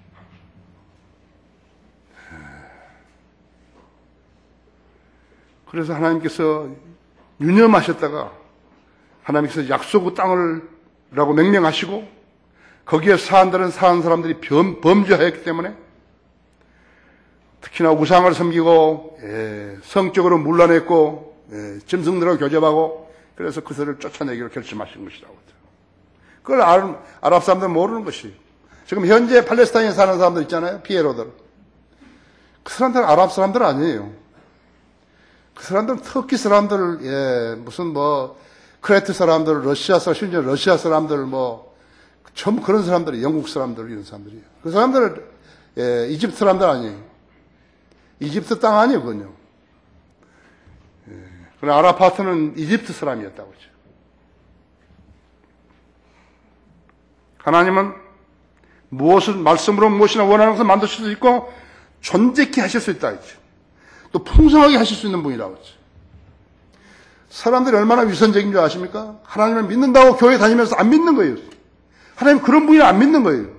그래서 하나님께서 유념하셨다가 하나님께서 약속의 땅을라고 명명하시고 거기에 사는 사람들이 범죄하였기 때문에 특히나 우상을 섬기고 성적으로 물러냈고 짐승들하고 교접하고 그래서 그들을 쫓아내기로 결심하신 것이라고. 그걸 아랍 사람들은 모르는 것이. 지금 현재 팔레스타인에 사는 사람들 있잖아요. 피에로들. 그 사람들은 아랍 사람들 아니에요. 그 사람들은 터키 사람들, 무슨 크레트 사람들, 심지어 러시아 사람들, 전부 그런 사람들이 영국 사람들, 이런 사람들이에요. 그 사람들은, 이집트 사람들 아니에요. 이집트 땅 아니거든요. 그러나 아랍파트는 이집트 사람이었다고 하죠. 하나님은 말씀으로 무엇이나 원하는 것을 만드실 수 있고 존재케 하실 수 있다. 또 풍성하게 하실 수 있는 분이라고 했죠. 사람들이 얼마나 위선적인 줄 아십니까? 하나님을 믿는다고 교회 다니면서 안 믿는 거예요. 하나님 그런 분이 안 믿는 거예요.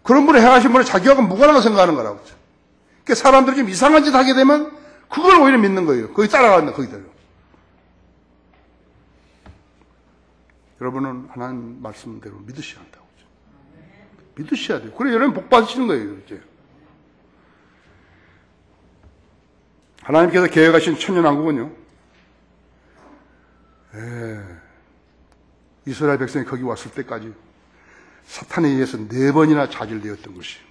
그런 분을 행하신 분은 자기하고 무관하다고 생각하는 거라고 했죠. 그러니까 사람들이 좀 이상한 짓 하게 되면 그걸 오히려 믿는 거예요. 거기 따라간다, 거기들. 여러분은 하나님 말씀대로 믿으셔야 한다고. 믿으셔야 돼요. 그래, 여러분 복 받으시는 거예요, 이제. 하나님께서 계획하신 천년왕국은요, 이스라엘 백성이 거기 왔을 때까지 사탄에 의해서 4번이나 좌절되었던 것이에요.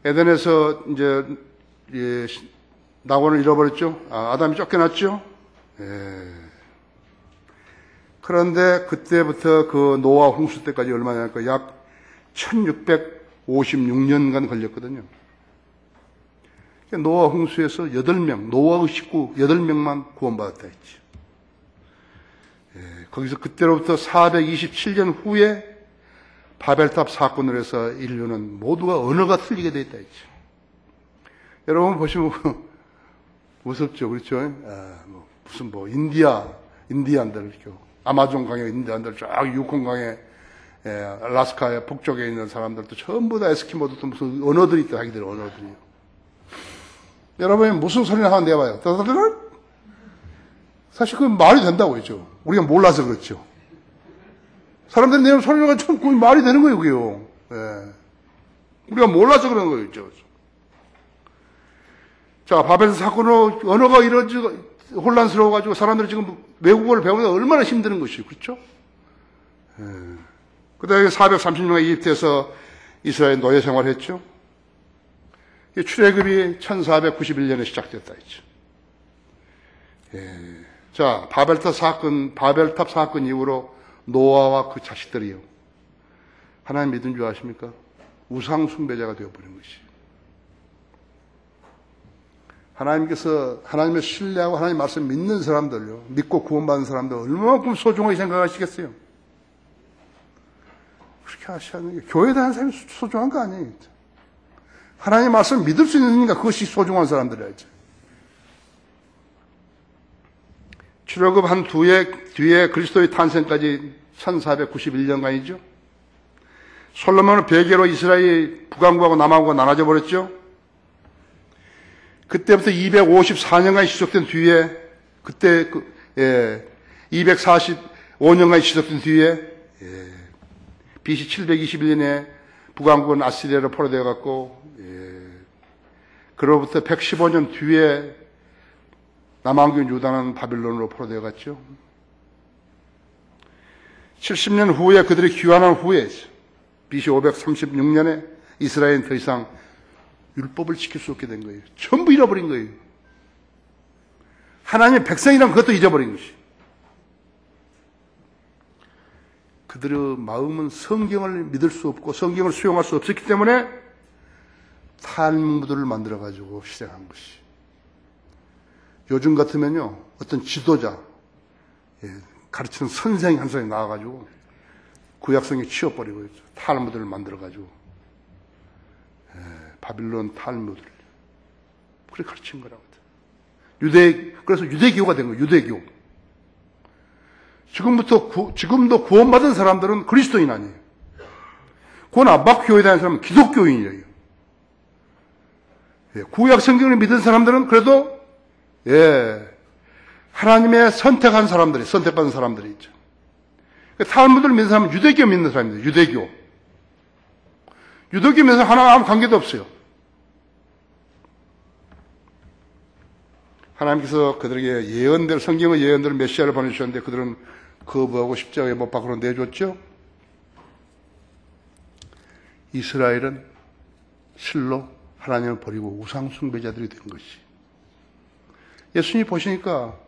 에덴에서 이제, 낙원을 잃어버렸죠? 아담이 쫓겨났죠? 그런데 그때부터 그 노아 홍수 때까지 얼마나 할까? 약 1656년간 걸렸거든요. 노아 홍수에서 8명, 노아의 식구 8명만 구원받았다 했지. 거기서 그때로부터 427년 후에 바벨탑 사건으로 해서 인류는 모두가 언어가 틀리게 되어 있다 했지. 여러분 보시면 무섭죠, 그렇죠? 무슨 인디안들, 아마존 강의 인디안들, 쫙 유콘 강의, 알라스카의 북쪽에 있는 사람들도 전부 다 에스키모도 무슨 언어들이 있다, 자기들 언어들이요. 여러분이 무슨 소리나 하면 내봐요. 사실 그건 말이 된다고 했죠. 우리가 몰라서 그렇죠. 사람들이 내는 소리가 참 그게 말이 되는 거예요, 그게요. 우리가 몰라서 그런 거였죠. 자, 바벨 사건으로 언어가 혼란스러워가지고 사람들이 지금 외국어를 배우는데 얼마나 힘드는 것이에요. 그렇죠? 그 다음에 430년에 이집트에서 이스라엘 노예 생활을 했죠. 출애굽이 1491년에 시작됐다 했죠. 자, 바벨탑 사건 이후로 노아와 그 자식들이요. 하나님 믿은 줄 아십니까? 우상 숭배자가 되어버린 것이. 하나님께서 하나님을 신뢰하고 하나님 말씀 믿는 사람들요. 믿고 구원받은 사람들 얼마만큼 소중하게 생각하시겠어요? 그렇게 하시는 게 교회에 대한 사람이 소중한 거 아니에요. 하나님 말씀 믿을 수 있으니까 그것이 소중한 사람들이야지. 출애굽 한 뒤에 그리스도의 탄생까지 1491년간이죠. 솔로몬은 베개로 이스라엘이 북왕국하고 남왕국가 나눠져 버렸죠. 그때부터 254년간이 지속된 뒤에, 그때 245년간이 지속된 뒤에, BC 721년에 북왕국은 아시리아로 포로되어 갖고, 그로부터 115년 뒤에 남왕국인 유다는 바빌론으로 포로되어 갔죠. 70년 후에 그들이 귀환한 후에 BC 536년에 이스라엘은 더 이상 율법을 지킬 수 없게 된 거예요. 전부 잃어버린 거예요. 하나님의 백성이란 그것도 잊어버린 것이. 그들의 마음은 성경을 믿을 수 없고 성경을 수용할 수 없었기 때문에 탈무드를 만들어가지고 시작한 것이. 요즘 같으면요, 어떤 지도자, 가르치는 선생이 한 사람이 나와가지고 구약성에 치워버리고 탈무드를 만들어가지고 바빌론 탈무드를 그렇게 가르친 거라고. 그래서 유대교가 된 거예요. 유대교. 지금도 구원받은 사람들은 그리스도인 아니에요. 구원 안 받고 교회에 다니는 사람은 기독교인이에요. 구약 성경을 믿은 사람들은 그래도 하나님의 선택받은 사람들이 있죠. 탈무드를 믿는 사람은 유대교 믿는 사람입니다. 유대교 믿는 사람 하나와 아무 관계도 없어요. 하나님께서 그들에게 성경의 예언대로 메시아를 보내주셨는데 그들은 거부하고 십자가에 못 박으로 내줬죠. 이스라엘은 실로 하나님을 버리고 우상 숭배자들이 된 것이. 예수님 보시니까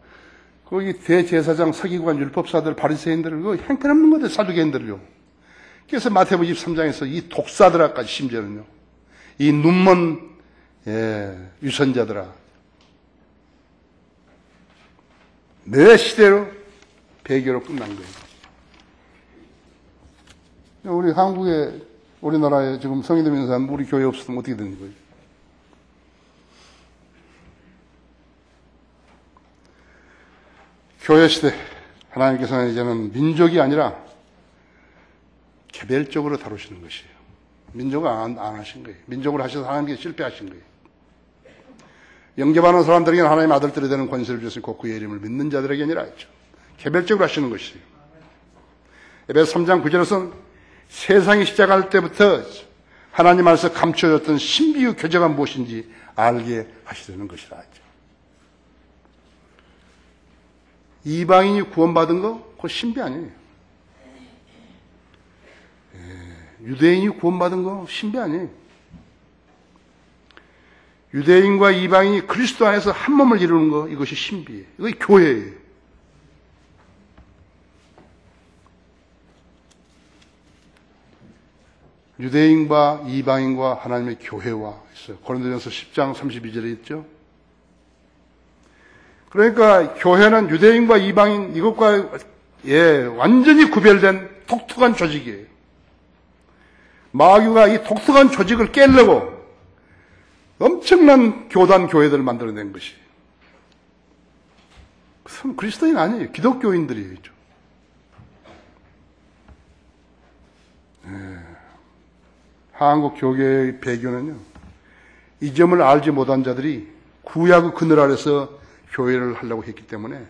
거기 대제사장, 서기관, 율법사들, 바리새인들, 그 형편없는 것들, 사두개인들요. 그래서 마태복음 23장에서 이 독사들아까지 심지어는요, 이 눈먼 유선자들아, 내 시대로 배교로 끝난 거예요. 우리 한국에, 우리나라에 지금 성인되는 사람, 우리 교회 없으면 어떻게 되는 거예요? 교회 시대, 하나님께서는 이제는 민족이 아니라 개별적으로 다루시는 것이에요. 민족은 안 하신 거예요. 민족으로 하셔서 하나님께서 실패하신 거예요. 영접하는 사람들에게는 하나님의 아들들이 되는 권세를 주셨고 그의 이름을 믿는 자들에게 아니라 했죠. 개별적으로 하시는 것이에요. 에베소 3장 9절에서는 세상이 시작할 때부터 하나님 안에서 감춰졌던 신비의 교제가 무엇인지 알게 하시려는 것이라 하죠. 이방인이 구원받은 거? 그거 신비 아니에요. 유대인이 구원받은 거 신비 아니에요. 유대인과 이방인이 그리스도 안에서 한 몸을 이루는 거, 이것이 신비예요. 이것이 교회예요. 유대인과 이방인과 하나님의 교회와 있어요. 고린도전서 10장 32절에 있죠. 그러니까 교회는 유대인과 이방인 이것과 완전히 구별된 독특한 조직이에요. 마귀가 이 독특한 조직을 깨려고 엄청난 교단 교회들을 만들어낸 것이에요. 그것은 그리스도인 아니에요. 기독교인들이에요. 한국 교계의 배교는요, 이 점을 알지 못한 자들이 구약의 그늘 아래서 교회를 하려고 했기 때문에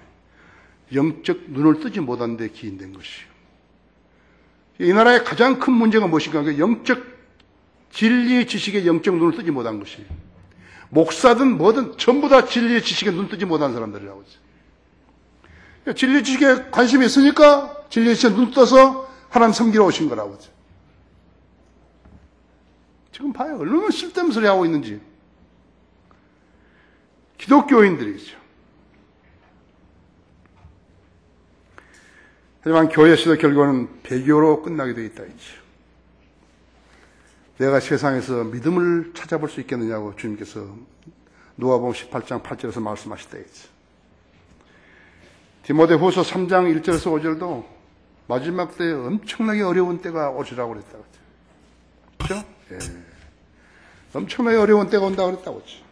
영적 눈을 뜨지 못한 데 기인된 것이에요. 이 나라의 가장 큰 문제가 무엇인가? 그 영적 진리의 지식에 영적 눈을 뜨지 못한 것이에요. 목사든 뭐든 전부 다 진리의 지식에 눈 뜨지 못한 사람들이라고 하죠. 진리 지식에 관심이 있으니까 진리의 지식에 눈 떠서 하나님 섬기러 오신 거라고 하죠. 지금 봐요. 얼마나 쓸데없는 소리 하고 있는지. 기독교인들이죠. 하지만 교회 시대 결과는 배교로 끝나게 되어 있다 했죠. 내가 세상에서 믿음을 찾아볼 수 있겠느냐고 주님께서 누가복음 18장 8절에서 말씀하시다 했죠. 디모데후서 3장 1절에서 5절도 마지막 때에 엄청나게 어려운 때가 오시라고 그랬다고 했죠. 그렇죠? 예. 엄청나게 어려운 때가 온다고 그랬다고 했죠.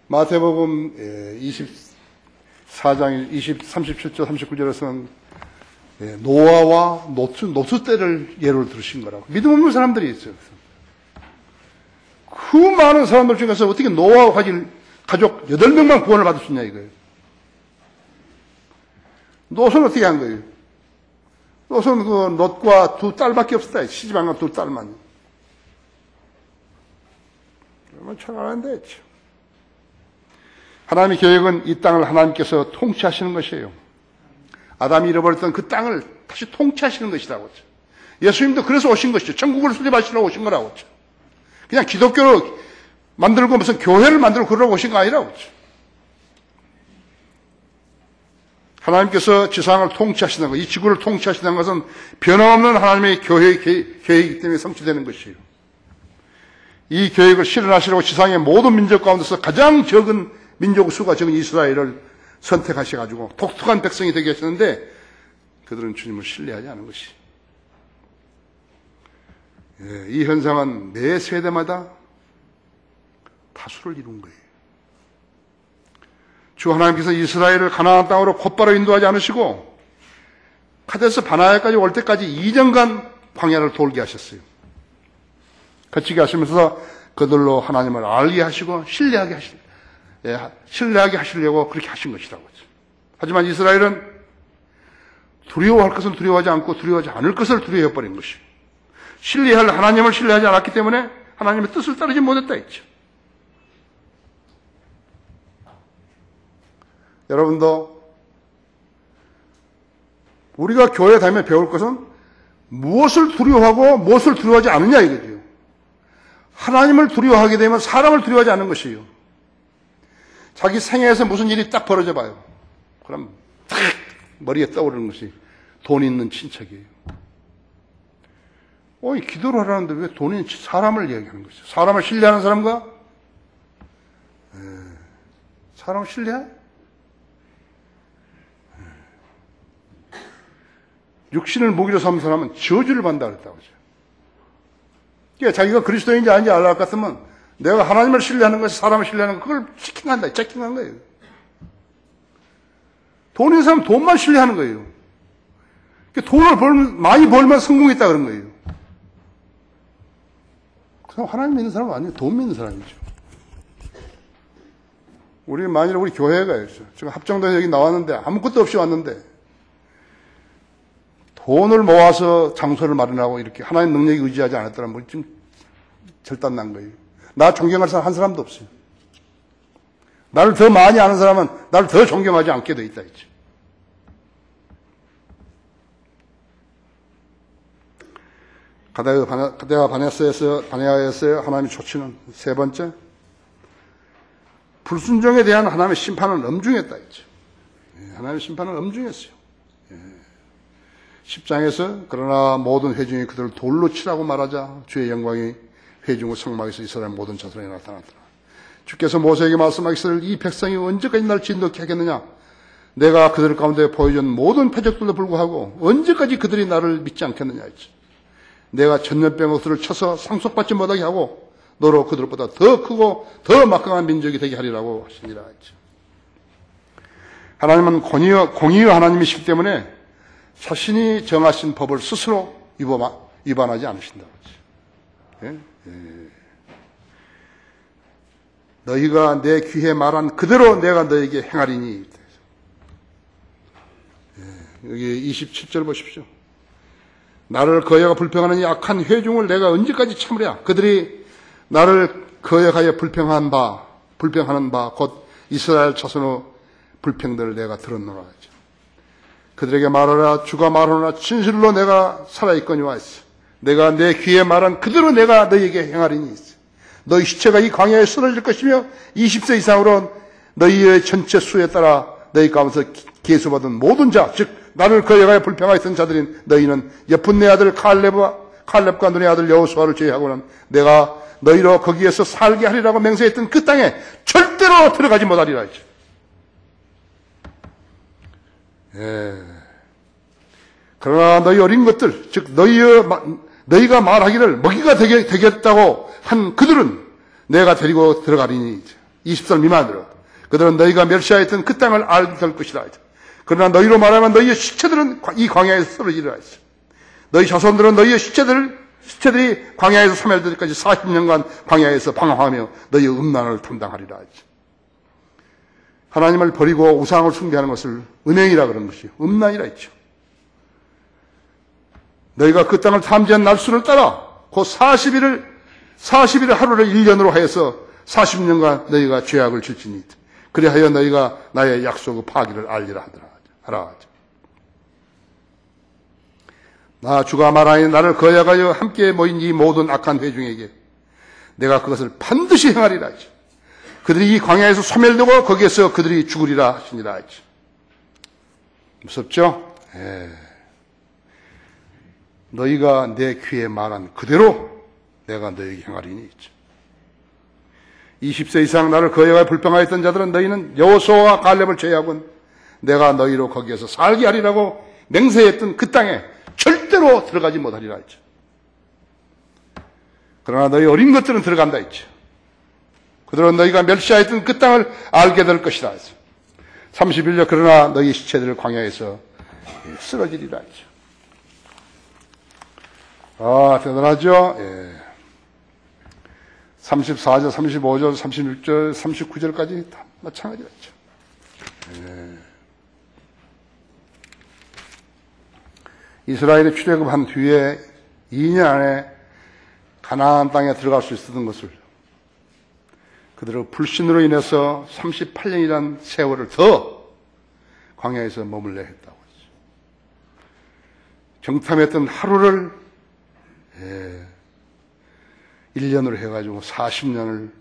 마태복음 24장 37절 39절에서는 노아와 노트 때를 예로 들으신 거라고. 믿음 없는 사람들이 있어요. 그 많은 사람들 중에서 어떻게 노아와 가족 8명만 구원을 받을 수 있냐 이거예요. 롯은 어떻게 한 거예요? 롯은 그 롯과 2딸밖에 없었다. 시집안간 2딸만. 그러면 천하는데 했죠. 하나님의 계획은 이 땅을 하나님께서 통치하시는 것이에요. 아담이 잃어버렸던 그 땅을 다시 통치하시는 것이라고 했죠. 예수님도 그래서 오신 것이죠. 천국을 수립하시려고 오신 거라고 했죠. 그냥 기독교를 만들고 무슨 교회를 만들고 그러려고 오신 거 아니라고 했죠. 하나님께서 지상을 통치하시는 것, 이 지구를 통치하시는 것은 변함없는 하나님의 교회의 계획이기 때문에 성취되는 것이에요. 이 계획을 실현하시려고 지상의 모든 민족 가운데서 가장 적은 민족 수가 적은 이스라엘을 선택하셔가지고 독특한 백성이 되게 하셨는데 그들은 주님을 신뢰하지 않은 것이. 이 현상은 매 세대마다 다수를 이룬 거예요. 주 하나님께서 이스라엘을 가나안 땅으로 곧바로 인도하지 않으시고 카데스 바나야까지 올 때까지 2년간 광야를 돌게 하셨어요. 거치게 하시면서 그들로 하나님을 알게 하시고 신뢰하게 하시려고 그렇게 하신 것이라고 하죠. 하지만 이스라엘은 두려워할 것은 두려워하지 않고 두려워하지 않을 것을 두려워해버린 것이에요. 신뢰할 하나님을 신뢰하지 않았기 때문에 하나님의 뜻을 따르지 못했다 했죠. 여러분도 우리가 교회에 다니며 배울 것은 무엇을 두려워하고 무엇을 두려워하지 않느냐 이거죠. 하나님을 두려워하게 되면 사람을 두려워하지 않는 것이에요. 자기 생애에서 무슨 일이 딱 벌어져 봐요. 그럼 탁 머리에 떠오르는 것이 돈 있는 친척이에요. 기도를 하라는데 왜 돈 있는 사람을 이야기하는 것이죠. 사람을 신뢰하는 사람과 사람을 신뢰해? 육신을 무기로 삼는 사람은 저주를 받는다 그랬다고 하죠. 그러니까 자기가 그리스도인지 아닌지 알아야 할 것 같으면 내가 하나님을 신뢰하는 것이 사람을 신뢰하는 것, 그걸 체킹한다. 체킹한 거예요. 돈 있는 사람은 돈만 신뢰하는 거예요. 돈을 많이 벌면 성공했다 그런 거예요. 그럼 하나님 믿는 사람은 아니에요. 돈 믿는 사람이죠. 만일 우리 교회가 지금 합정동에 여기 나왔는데 아무것도 없이 왔는데 돈을 모아서 장소를 마련하고 이렇게 하나님 능력에 의지하지 않았더라면 뭐 지금 절단난 거예요. 나 존경할 사람 한 사람도 없어요. 나를 더 많이 아는 사람은 나를 더 존경하지 않게 돼 있다 했죠. 가데와 바네아에서 하나님의 조치는 세 번째, 불순종에 대한 하나님의 심판은 엄중했다 했죠. 하나님의 심판은 엄중했어요. 10장에서 그러나 모든 회중이 그들을 돌로 치라고 말하자 주의 영광이 회중의 성막에서 이스라엘 모든 자손에게 나타났더라. 주께서 모세에게 말씀하시기를 이 백성이 언제까지 날 진노케 하겠느냐? 내가 그들 가운데 보여준 모든 표적들도 불구하고 언제까지 그들이 나를 믿지 않겠느냐 했지. 내가 천년병 그들을 쳐서 상속받지 못하게 하고 너로 그들보다 더 크고 더 막강한 민족이 되게 하리라고 하시니라 했지. 하나님은 공의의 하나님이시기 때문에 자신이 정하신 법을 스스로 위반하지 않으신다고 했지. 너희가 내 귀에 말한 그대로 내가 너에게 행하리니. 여기 27절 보십시오. 나를 거역하여 불평하는 이 악한 회중을 내가 언제까지 참으랴? 그들이 나를 거역하여 불평하는 바 곧 이스라엘 자손의 불평들을 내가 들었노라 하죠. 그들에게 말하라. 주가 말하노라. 진실로 내가 살아있거니와 했어. 내가 내 귀에 말한 그대로 내가 너희에게 행하리니 있어. 너희 시체가 이 광야에 쓰러질 것이며 20세 이상으로 너희의 전체 수에 따라 너희 가운데서 계수받은 모든 자, 즉 나를 거역하여 불평하였던 자들인 너희는 예푼네 아들 칼렙과 눈의 아들 여호수아를 제외하고는 내가 너희로 거기에서 살게 하리라고 맹세했던 그 땅에 절대로 들어가지 못하리라 했죠. 그러나 너희 어린 것들, 즉 너희가 말하기를 먹이가 되겠다고 한 그들은 내가 데리고 들어가리니 20살 미만으로 그들은 너희가 멸시하였던 그 땅을 알게 될 것이라 했죠. 그러나 너희로 말하면 너희의 시체들은 이 광야에서 쓰러지리라 했어. 너희 자손들은 너희의 시체들이 광야에서 소멸될 때까지 40년간 광야에서 방황하며 너희의 음란을 담당하리라 했죠. 하나님을 버리고 우상을 숭배하는 것을 음행이라 그런 것이요. 음란이라 했죠. 너희가 그 땅을 탐지한 날수를 따라 그 40일을 하루를 1년으로 하여서 40년간 너희가 죄악을 질지니 그리하여 너희가 나의 약속의 파기를 알리라 하라. 나 주가 말하니 나를 거역하여 함께 모인 이 모든 악한 회중에게 내가 그것을 반드시 행하리라 하지. 그들이 이 광야에서 소멸되고 거기에서 그들이 죽으리라 하시니라 하지. 무섭죠? 너희가 내 귀에 말한 그대로 내가 너희에게 행하리니 있죠. 20세 이상 나를 거역하여 불평하였던 자들은 너희는 여호수아와 갈렙을 제외하고는 내가 너희로 거기에서 살게 하리라고 맹세했던 그 땅에 절대로 들어가지 못하리라 했죠. 그러나 너희 어린 것들은 들어간다 했죠. 그들은 너희가 멸시하였던 그 땅을 알게 될 것이라 했죠. 31절 그러나 너희 시체들을 광야에서 쓰러지리라 했죠. 대단하죠? 34절, 35절, 36절, 39절까지 다 마찬가지였죠. 이스라엘이 출애굽한 뒤에 2년 안에 가나안 땅에 들어갈 수 있었던 것을 그들의 불신으로 인해서 38년이라는 세월을 더 광야에서 머물러 했다고 했죠. 정탐했던 하루를 1년으로 해가지고 40년을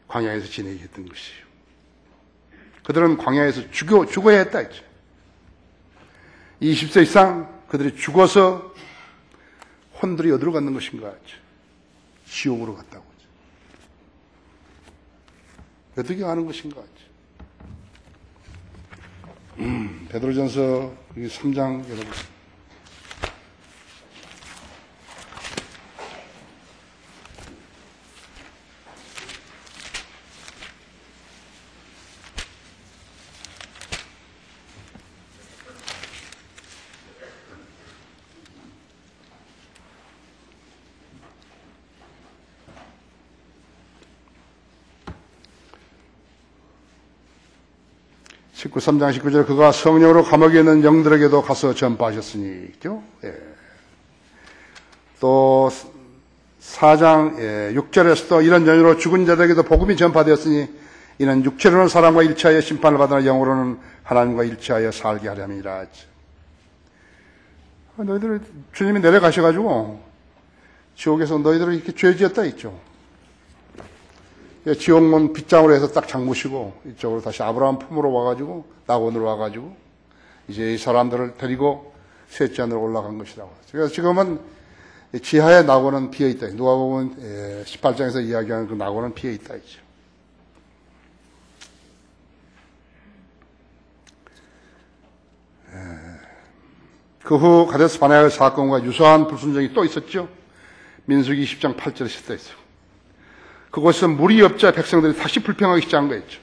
광야에서 지내게 했던 것이에요. 그들은 광야에서 죽어야 했다 했죠. 20세 이상 그들이 죽어서 혼들이 어디로 갔는 것인가 했죠. 지옥으로 갔다고 했죠. 어떻게 가는 것인가 했죠. 베드로전서 3장 열어보세요. 3장 19절 그가 성령으로 감옥에 있는 영들에게도 가서 전파하셨으니 있죠. 예. 또 4장 6절에서도 이런 연유로 죽은 자들에게도 복음이 전파되었으니 이는 육체로는 사람과 일치하여 심판을 받으나 영으로는 하나님과 일치하여 살게 하려니라. 너희들 주님이 내려가셔가지고 지옥에서 너희들을 이렇게 죄지었다 있죠. 지옥문 빗장으로 해서 딱 잠그시고 이쪽으로 다시 아브라함 품으로 와가지고 낙원으로 와가지고 이제 이 사람들을 데리고 셋째 하늘로 올라간 것이라고. 그래서 지금은 지하의 낙원은 비어 있다. 누가복음 18장에서 이야기하는 그 낙원은 비어 있다 있죠. 그 후 가데스 바네아의 사건과 유사한 불순종이 또 있었죠. 민수기 20장 8절에 쓰여 있어요. 그곳에서 물이 없자 백성들이 다시 불평하기 시작한 거였죠.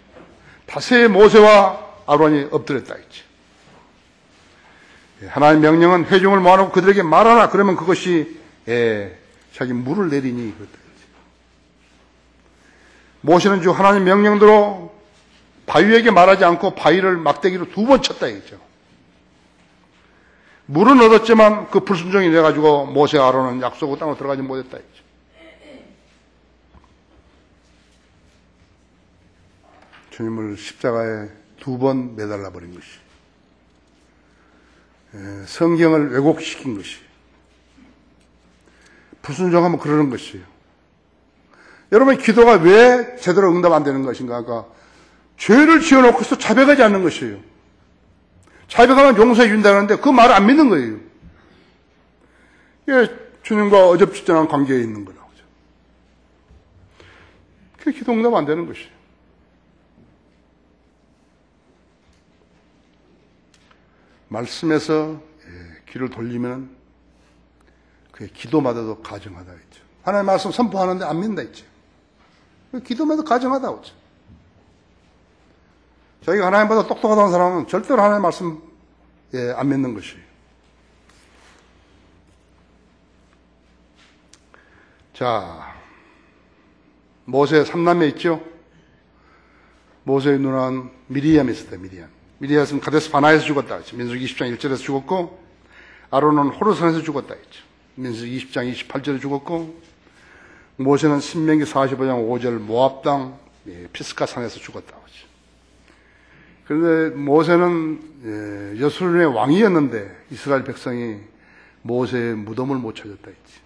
다시 모세와 아론이 엎드렸다 했죠. 하나님의 명령은 회중을 모아놓고 그들에게 말하라. 그러면 그것이 자기 물을 내리니 그랬다 했죠. 모세는 주 하나님 명령대로 바위에게 말하지 않고 바위를 막대기로 2번 쳤다 했죠. 물은 얻었지만 그 불순종이 돼가지고 모세와 아론은 약속의 땅으로 들어가지 못했다 했죠. 주님을 십자가에 2번 매달라 버린 것이, 성경을 왜곡시킨 것이, 불순종하면 그러는 것이에요. 여러분, 기도가 왜 제대로 응답 안 되는 것인가? 그러니까 죄를 지어놓고서 자백하지 않는 것이에요. 자백하면 용서해 준다는데 그 말을 안 믿는 거예요. 이게 주님과 어접지절한 관계에 있는 거라고. 그게 기도 응답 안 되는 것이에요. 말씀에서 귀를 돌리면 그게 기도마다도 가정하다 했죠. 하나님의 말씀 선포하는데 안 믿는다 했죠. 기도마다 가정하다고 했죠. 자기가 하나님보다 똑똑하다는 사람은 절대로 하나님의 말씀 안 믿는 것이에요. 자, 모세의 3남매 있죠? 모세의 누나는 미리암이 있었다. 미리암은 가데스 바나에서 죽었다 했죠. 민수기 20장 1절에서 죽었고, 아론은 호르산에서 죽었다 했죠. 민수기 20장 28절에 죽었고, 모세는 신명기 45장 5절 모압 땅 피스가 산에서 죽었다 했죠. 그런데 모세는 여수론의 왕이었는데 이스라엘 백성이 모세의 무덤을 못 찾았다 했지.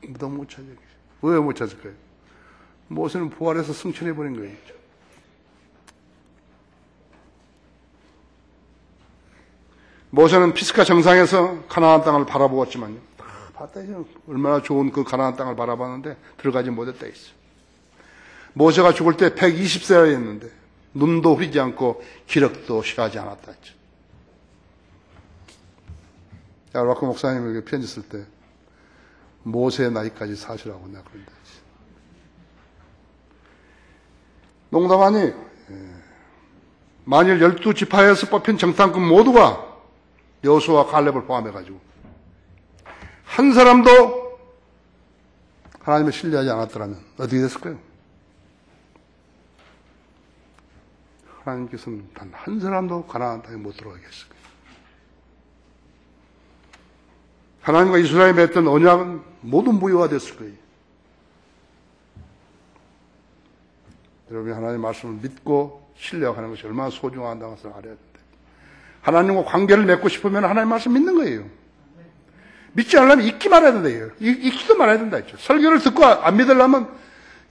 무덤 못 찾았지. 왜 못 찾을까요? 모세는 부활해서 승천해버린 거예요. 모세는 피스가 정상에서 가나안 땅을 바라보았지만요. 봤다 이제 얼마나 좋은 그 가나안 땅을 바라봤는데 들어가지 못했다 했어. 모세가 죽을 때 120세였는데 눈도 흐리지 않고 기력도 실하지 않았다 했죠. 라크 목사님에게 편지 쓸 때 모세의 나이까지 사시라고 내가 그런다 했지. 농담 아니에요. 만일 12지파에서 뽑힌 정탐꾼 모두가 여호수아와 갈렙을 포함해가지고 한 사람도 하나님을 신뢰하지 않았더라면 어떻게 됐을까요? 하나님께서는 단 한 사람도 가나안 땅에 못 들어가게 했을 거예요. 하나님과 이스라엘이 맺던 언약은 모두 무효화됐을 거예요. 여러분이 하나님의 말씀을 믿고 신뢰하는 것이 얼마나 소중하다는 것을 알아야 된다. 하나님과 관계를 맺고 싶으면 하나님의 말씀 믿는 거예요. 믿지 않으려면 읽기 말아야 된다. 읽기도 말아야 된다 했죠. 설교를 듣고 안 믿으려면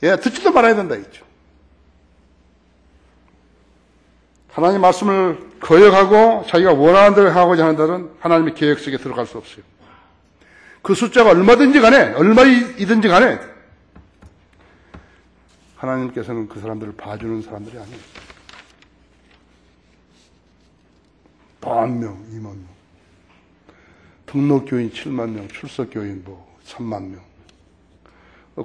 듣지도 말아야 된다 했죠. 하나님의 말씀을 거역하고 자기가 원하는 대로 하고자 하는 자는 하나님의 계획 속에 들어갈 수 없어요. 그 숫자가 얼마든지 간에 얼마이든지 간에 하나님께서는 그 사람들을 봐주는 사람들이 아니에요. 10,000명, 20,000명. 등록교인 70,000명, 출석교인 30,000명.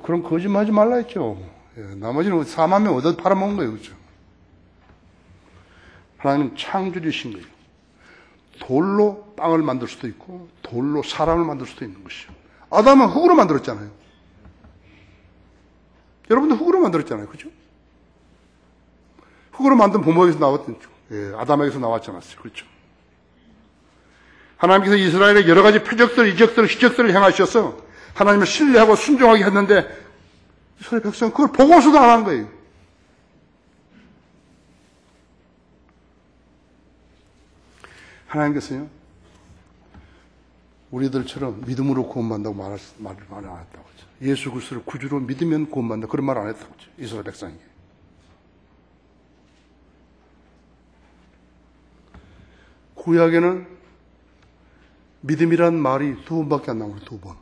그럼 거짓말하지 말라 했죠. 나머지는 40,000명 얻어 팔아먹은 거예요. 그렇죠? 하나님은 창조주신 거예요. 돌로 빵을 만들 수도 있고 돌로 사람을 만들 수도 있는 것이죠. 아담은 흙으로 만들었잖아요. 여러분도 흙으로 만들었잖아요. 그죠? 흙으로 만든 부모에게서 나왔던, 아담에게서 나왔지 않았어요. 그렇죠. 하나님께서 이스라엘의 여러 가지 표적들, 이적들, 기적들을 행하셔서 하나님을 신뢰하고 순종하게 했는데 이스라엘 백성은 그걸 보고서도 안 한 거예요. 하나님께서요, 우리들처럼 믿음으로 구원받는다고 말을 안 했다고 하죠. 예수 그리스도를 구주로 믿으면 구원받는다. 그런 말 안 했다고 하죠. 이스라엘 백성에게. 구약에는 믿음이란 말이 2번밖에 안 나오는 2번.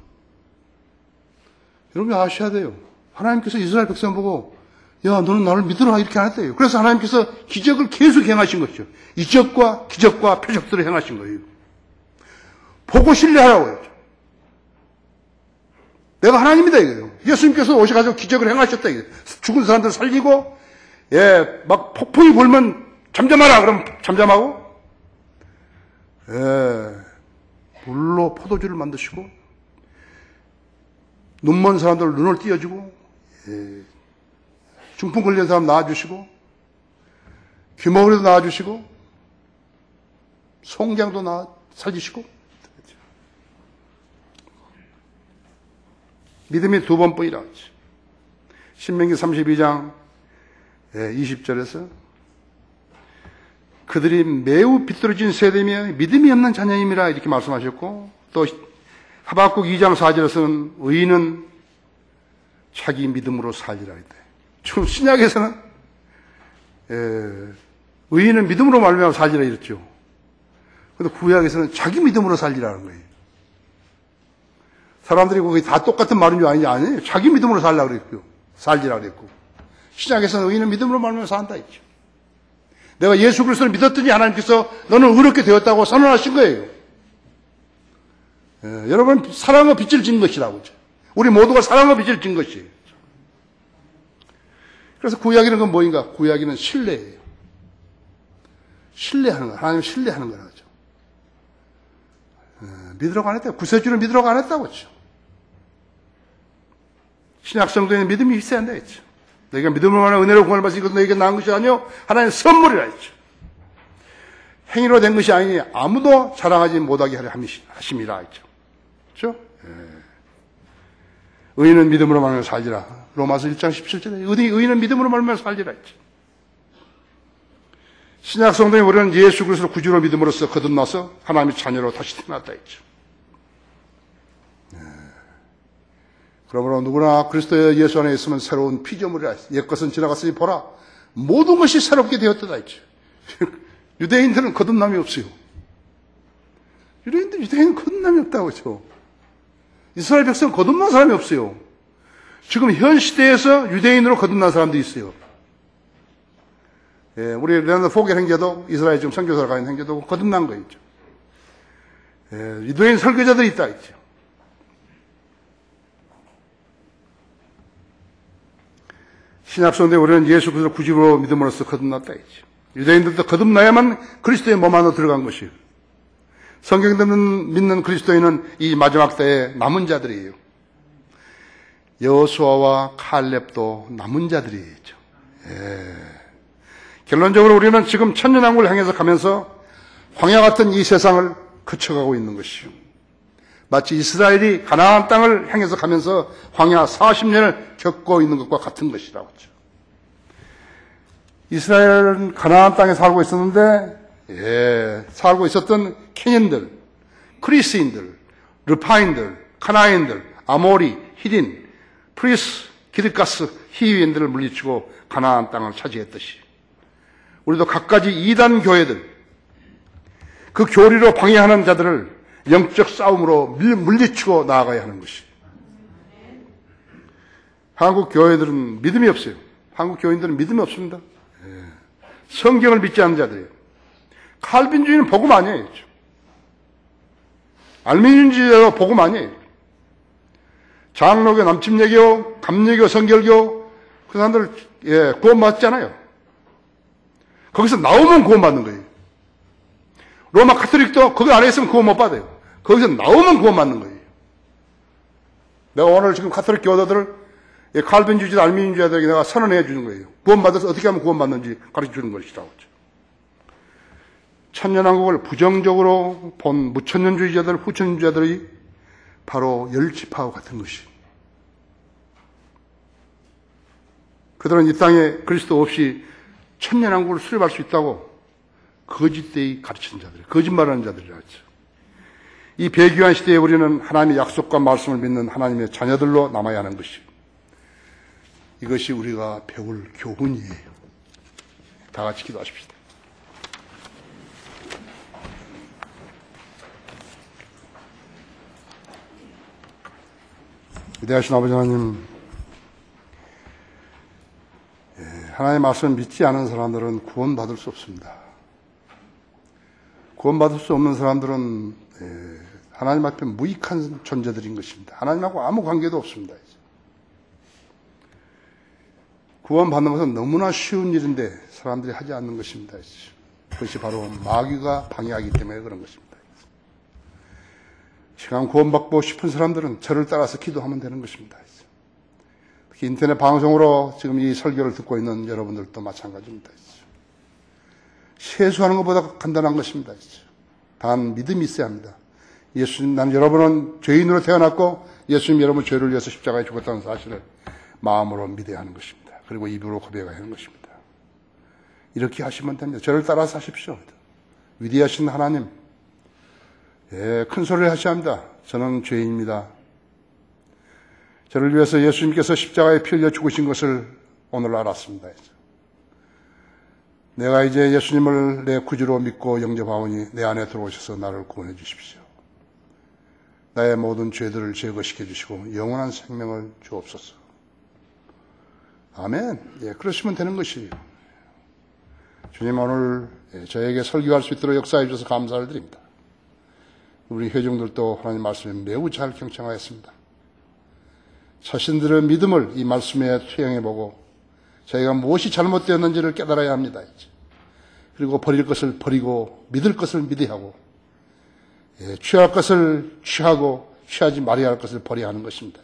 여러분 아셔야 돼요. 하나님께서 이스라엘 백성 보고 야 너는 나를 믿으라 이렇게 안 했대요. 그래서 하나님께서 기적을 계속 행하신 것이죠. 이적과 기적과 표적들을 행하신 거예요. 보고 신뢰하라고 했죠. 내가 하나님이다 이거예요. 예수님께서 오셔가지고 기적을 행하셨다 이거예요. 죽은 사람들 살리고 막 폭풍이 불면 잠잠하라 그러면 잠잠하고 물로 포도주를 만드시고 눈먼 사람들 눈을 띄워주고 중풍 걸린 사람 나아주시고 귀머거리도 나아주시고 송장도 살리시고 믿음이 2번뿐이라 하지. 신명기 32장 20절에서 그들이 매우 비뚤어진 세대며 믿음이 없는 자녀임이라 이렇게 말씀하셨고 또 하박국 2장 4절에서는 의인은 자기 믿음으로 살리라 했대. 지금 신약에서는 의인은 믿음으로 말미암아 살리라 이랬죠. 그런데 구약에서는 자기 믿음으로 살리라는 거예요. 사람들이 거기 다 똑같은 말인 줄 아니냐? 아니에요. 자기 믿음으로 살라 그랬고요. 살리라 그랬고. 신약에서는 의인은 믿음으로 말미암아 산다 했죠. 내가 예수 그리스도를 믿었더니 하나님께서 너는 의롭게 되었다고 선언하신 거예요. 여러분 사랑과 빛을 진 것이라고 하죠. 우리 모두가 사랑과 빛을 진 것이에요. 그래서 구약에는 건 뭐인가? 구약에는 신뢰예요. 신뢰하는 거, 하나님 신뢰하는 거라죠. 믿으라고 안 했다고. 구세주를 믿으라고 안 했다고 했죠. 신약 성도에는 믿음이 있어야 한다 했죠. 너희가 믿음으로 말하는 은혜로 구원을 받으니 이것은 너희에게 나은 것이 아니요 하나님의 선물이라 했죠. 행위로 된 것이 아니니 아무도 자랑하지 못하게 하려 하심이라 했죠. 그렇죠? 의인은 믿음으로 말하며 살리라. 로마서 1장 17절에 의인은 믿음으로 말하며 살리라 했죠. 신약 성도인 우리는 예수 그리스도를 구주로 믿음으로써 거듭나서 하나님의 자녀로 다시 태어났다 했죠. 그러므로 누구나 그리스도 예수 안에 있으면 새로운 피조물이라 했어요. 옛것은 지나갔으니 보라 모든 것이 새롭게 되었다 했죠. 유대인들은 거듭남이 없어요. 유대인은 거듭남이 없다고 했죠. 이스라엘 백성은 거듭난 사람이 없어요. 지금 현 시대에서 유대인으로 거듭난 사람도 있어요. 우리 레나드 포겔 형제도 이스라엘 지금 선교사로 가 있는 형제도 거듭난 거 있죠. 유대인 설교자들이 있다 했죠. 신약성도에 우리는 예수 그리스도 구주로 믿음으로써 거듭났다 했죠. 유대인들도 거듭나야만 그리스도의 몸 안으로 들어간 것이에요. 성경 믿는 그리스도인은 이 마지막 때의 남은 자들이에요. 여호수아와 칼렙도 남은 자들이에요. 결론적으로 우리는 지금 천년왕국을 향해서 가면서 광야 같은 이 세상을 거쳐가고 있는 것이요. 마치 이스라엘이 가나안 땅을 향해서 가면서 광야 40년을 겪고 있는 것과 같은 것이라고 하죠. 이스라엘은 가나안 땅에 살고 있었는데 살고 있었던 케년들, 크리스인들, 르파인들, 카나인들, 아모리, 히린, 프리스, 기르가스, 히위인들을 물리치고 가나안 땅을 차지했듯이 우리도 갖가지 이단 교회들, 그 교리로 방해하는 자들을 영적 싸움으로 물리치고 나아가야 하는 것이. 한국 교회들은 믿음이 없어요. 한국 교인들은 믿음이 없습니다. 성경을 믿지 않는 자들이에요. 칼빈주의는 복음 아니에요. 알미늄주의가 복음 아니에요. 장로교, 남침예교, 감리교, 성결교 그 사람들 구원받잖아요. 거기서 나오면 구원받는 거예요. 로마 카톨릭도 거기 안에 있으면 구원 못 받아요. 거기서 나오면 구원받는 거예요. 내가 오늘 지금 카톨릭 교도들을 칼빈주의자, 알미니주의자들에게 내가 선언해 주는 거예요. 구원받아서 어떻게 하면 구원받는지 가르쳐 주는 것이라고. 천년왕국을 부정적으로 본 무천년주의자들, 후천년주의자들이 바로 열지파와 같은 것이. 그들은 이 땅에 그리스도 없이 천년왕국을 수립할 수 있다고 거짓되이 가르치는 자들, 거짓말하는 자들이라 하죠. 이 배교한 시대에 우리는 하나님의 약속과 말씀을 믿는 하나님의 자녀들로 남아야 하는 것이. 이것이 우리가 배울 교훈이에요. 다 같이 기도하십시다. 위대하신 아버지 하나님, 하나님의 말씀을 믿지 않은 사람들은 구원받을 수 없습니다. 구원받을 수 없는 사람들은 하나님 앞에 무익한 존재들인 것입니다. 하나님하고 아무 관계도 없습니다. 구원받는 것은 너무나 쉬운 일인데 사람들이 하지 않는 것입니다. 그것이 바로 마귀가 방해하기 때문에 그런 것입니다. 시간 구원받고 싶은 사람들은 저를 따라서 기도하면 되는 것입니다. 특히 인터넷 방송으로 지금 이 설교를 듣고 있는 여러분들도 마찬가지입니다. 세수하는 것보다 간단한 것입니다. 단 믿음이 있어야 합니다. 예수님, 난 여러분은 죄인으로 태어났고 예수님 여러분 죄를 위해서 십자가에 죽었다는 사실을 마음으로 믿어야 하는 것입니다. 그리고 입으로 고백해야 하는 것입니다. 이렇게 하시면 됩니다. 저를 따라서 하십시오. 위대하신 하나님, 큰 소리를 하셔야 합니다. 저는 죄인입니다. 저를 위해서 예수님께서 십자가에 피 흘려 죽으신 것을 오늘 알았습니다. 내가 이제 예수님을 내 구주로 믿고 영접하오니 내 안에 들어오셔서 나를 구원해 주십시오. 나의 모든 죄들을 제거시켜 주시고 영원한 생명을 주옵소서. 아멘. 그러시면 되는 것이에요. 주님, 오늘 저에게 설교할 수 있도록 역사해 주셔서 감사를 드립니다. 우리 회중들도 하나님 말씀에 매우 잘 경청하였습니다. 자신들의 믿음을 이 말씀에 투영해보고 자기가 무엇이 잘못되었는지를 깨달아야 합니다. 그리고 버릴 것을 버리고 믿을 것을 믿어야 하고 취할 것을 취하고 취하지 말아야 할 것을 버려야 하는 것입니다.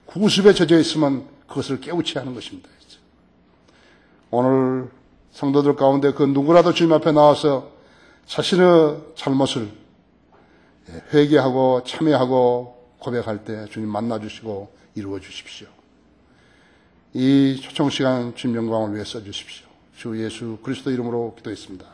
구습에 젖어 있으면 그것을 깨우쳐야 하는 것입니다. 오늘 성도들 가운데 그 누구라도 주님 앞에 나와서 자신의 잘못을 회개하고 참회하고 고백할 때 주님 만나주시고 이루어 주십시오. 이 초청 시간 주님 영광을 위해 써주십시오. 주 예수 그리스도 이름으로 기도했습니다.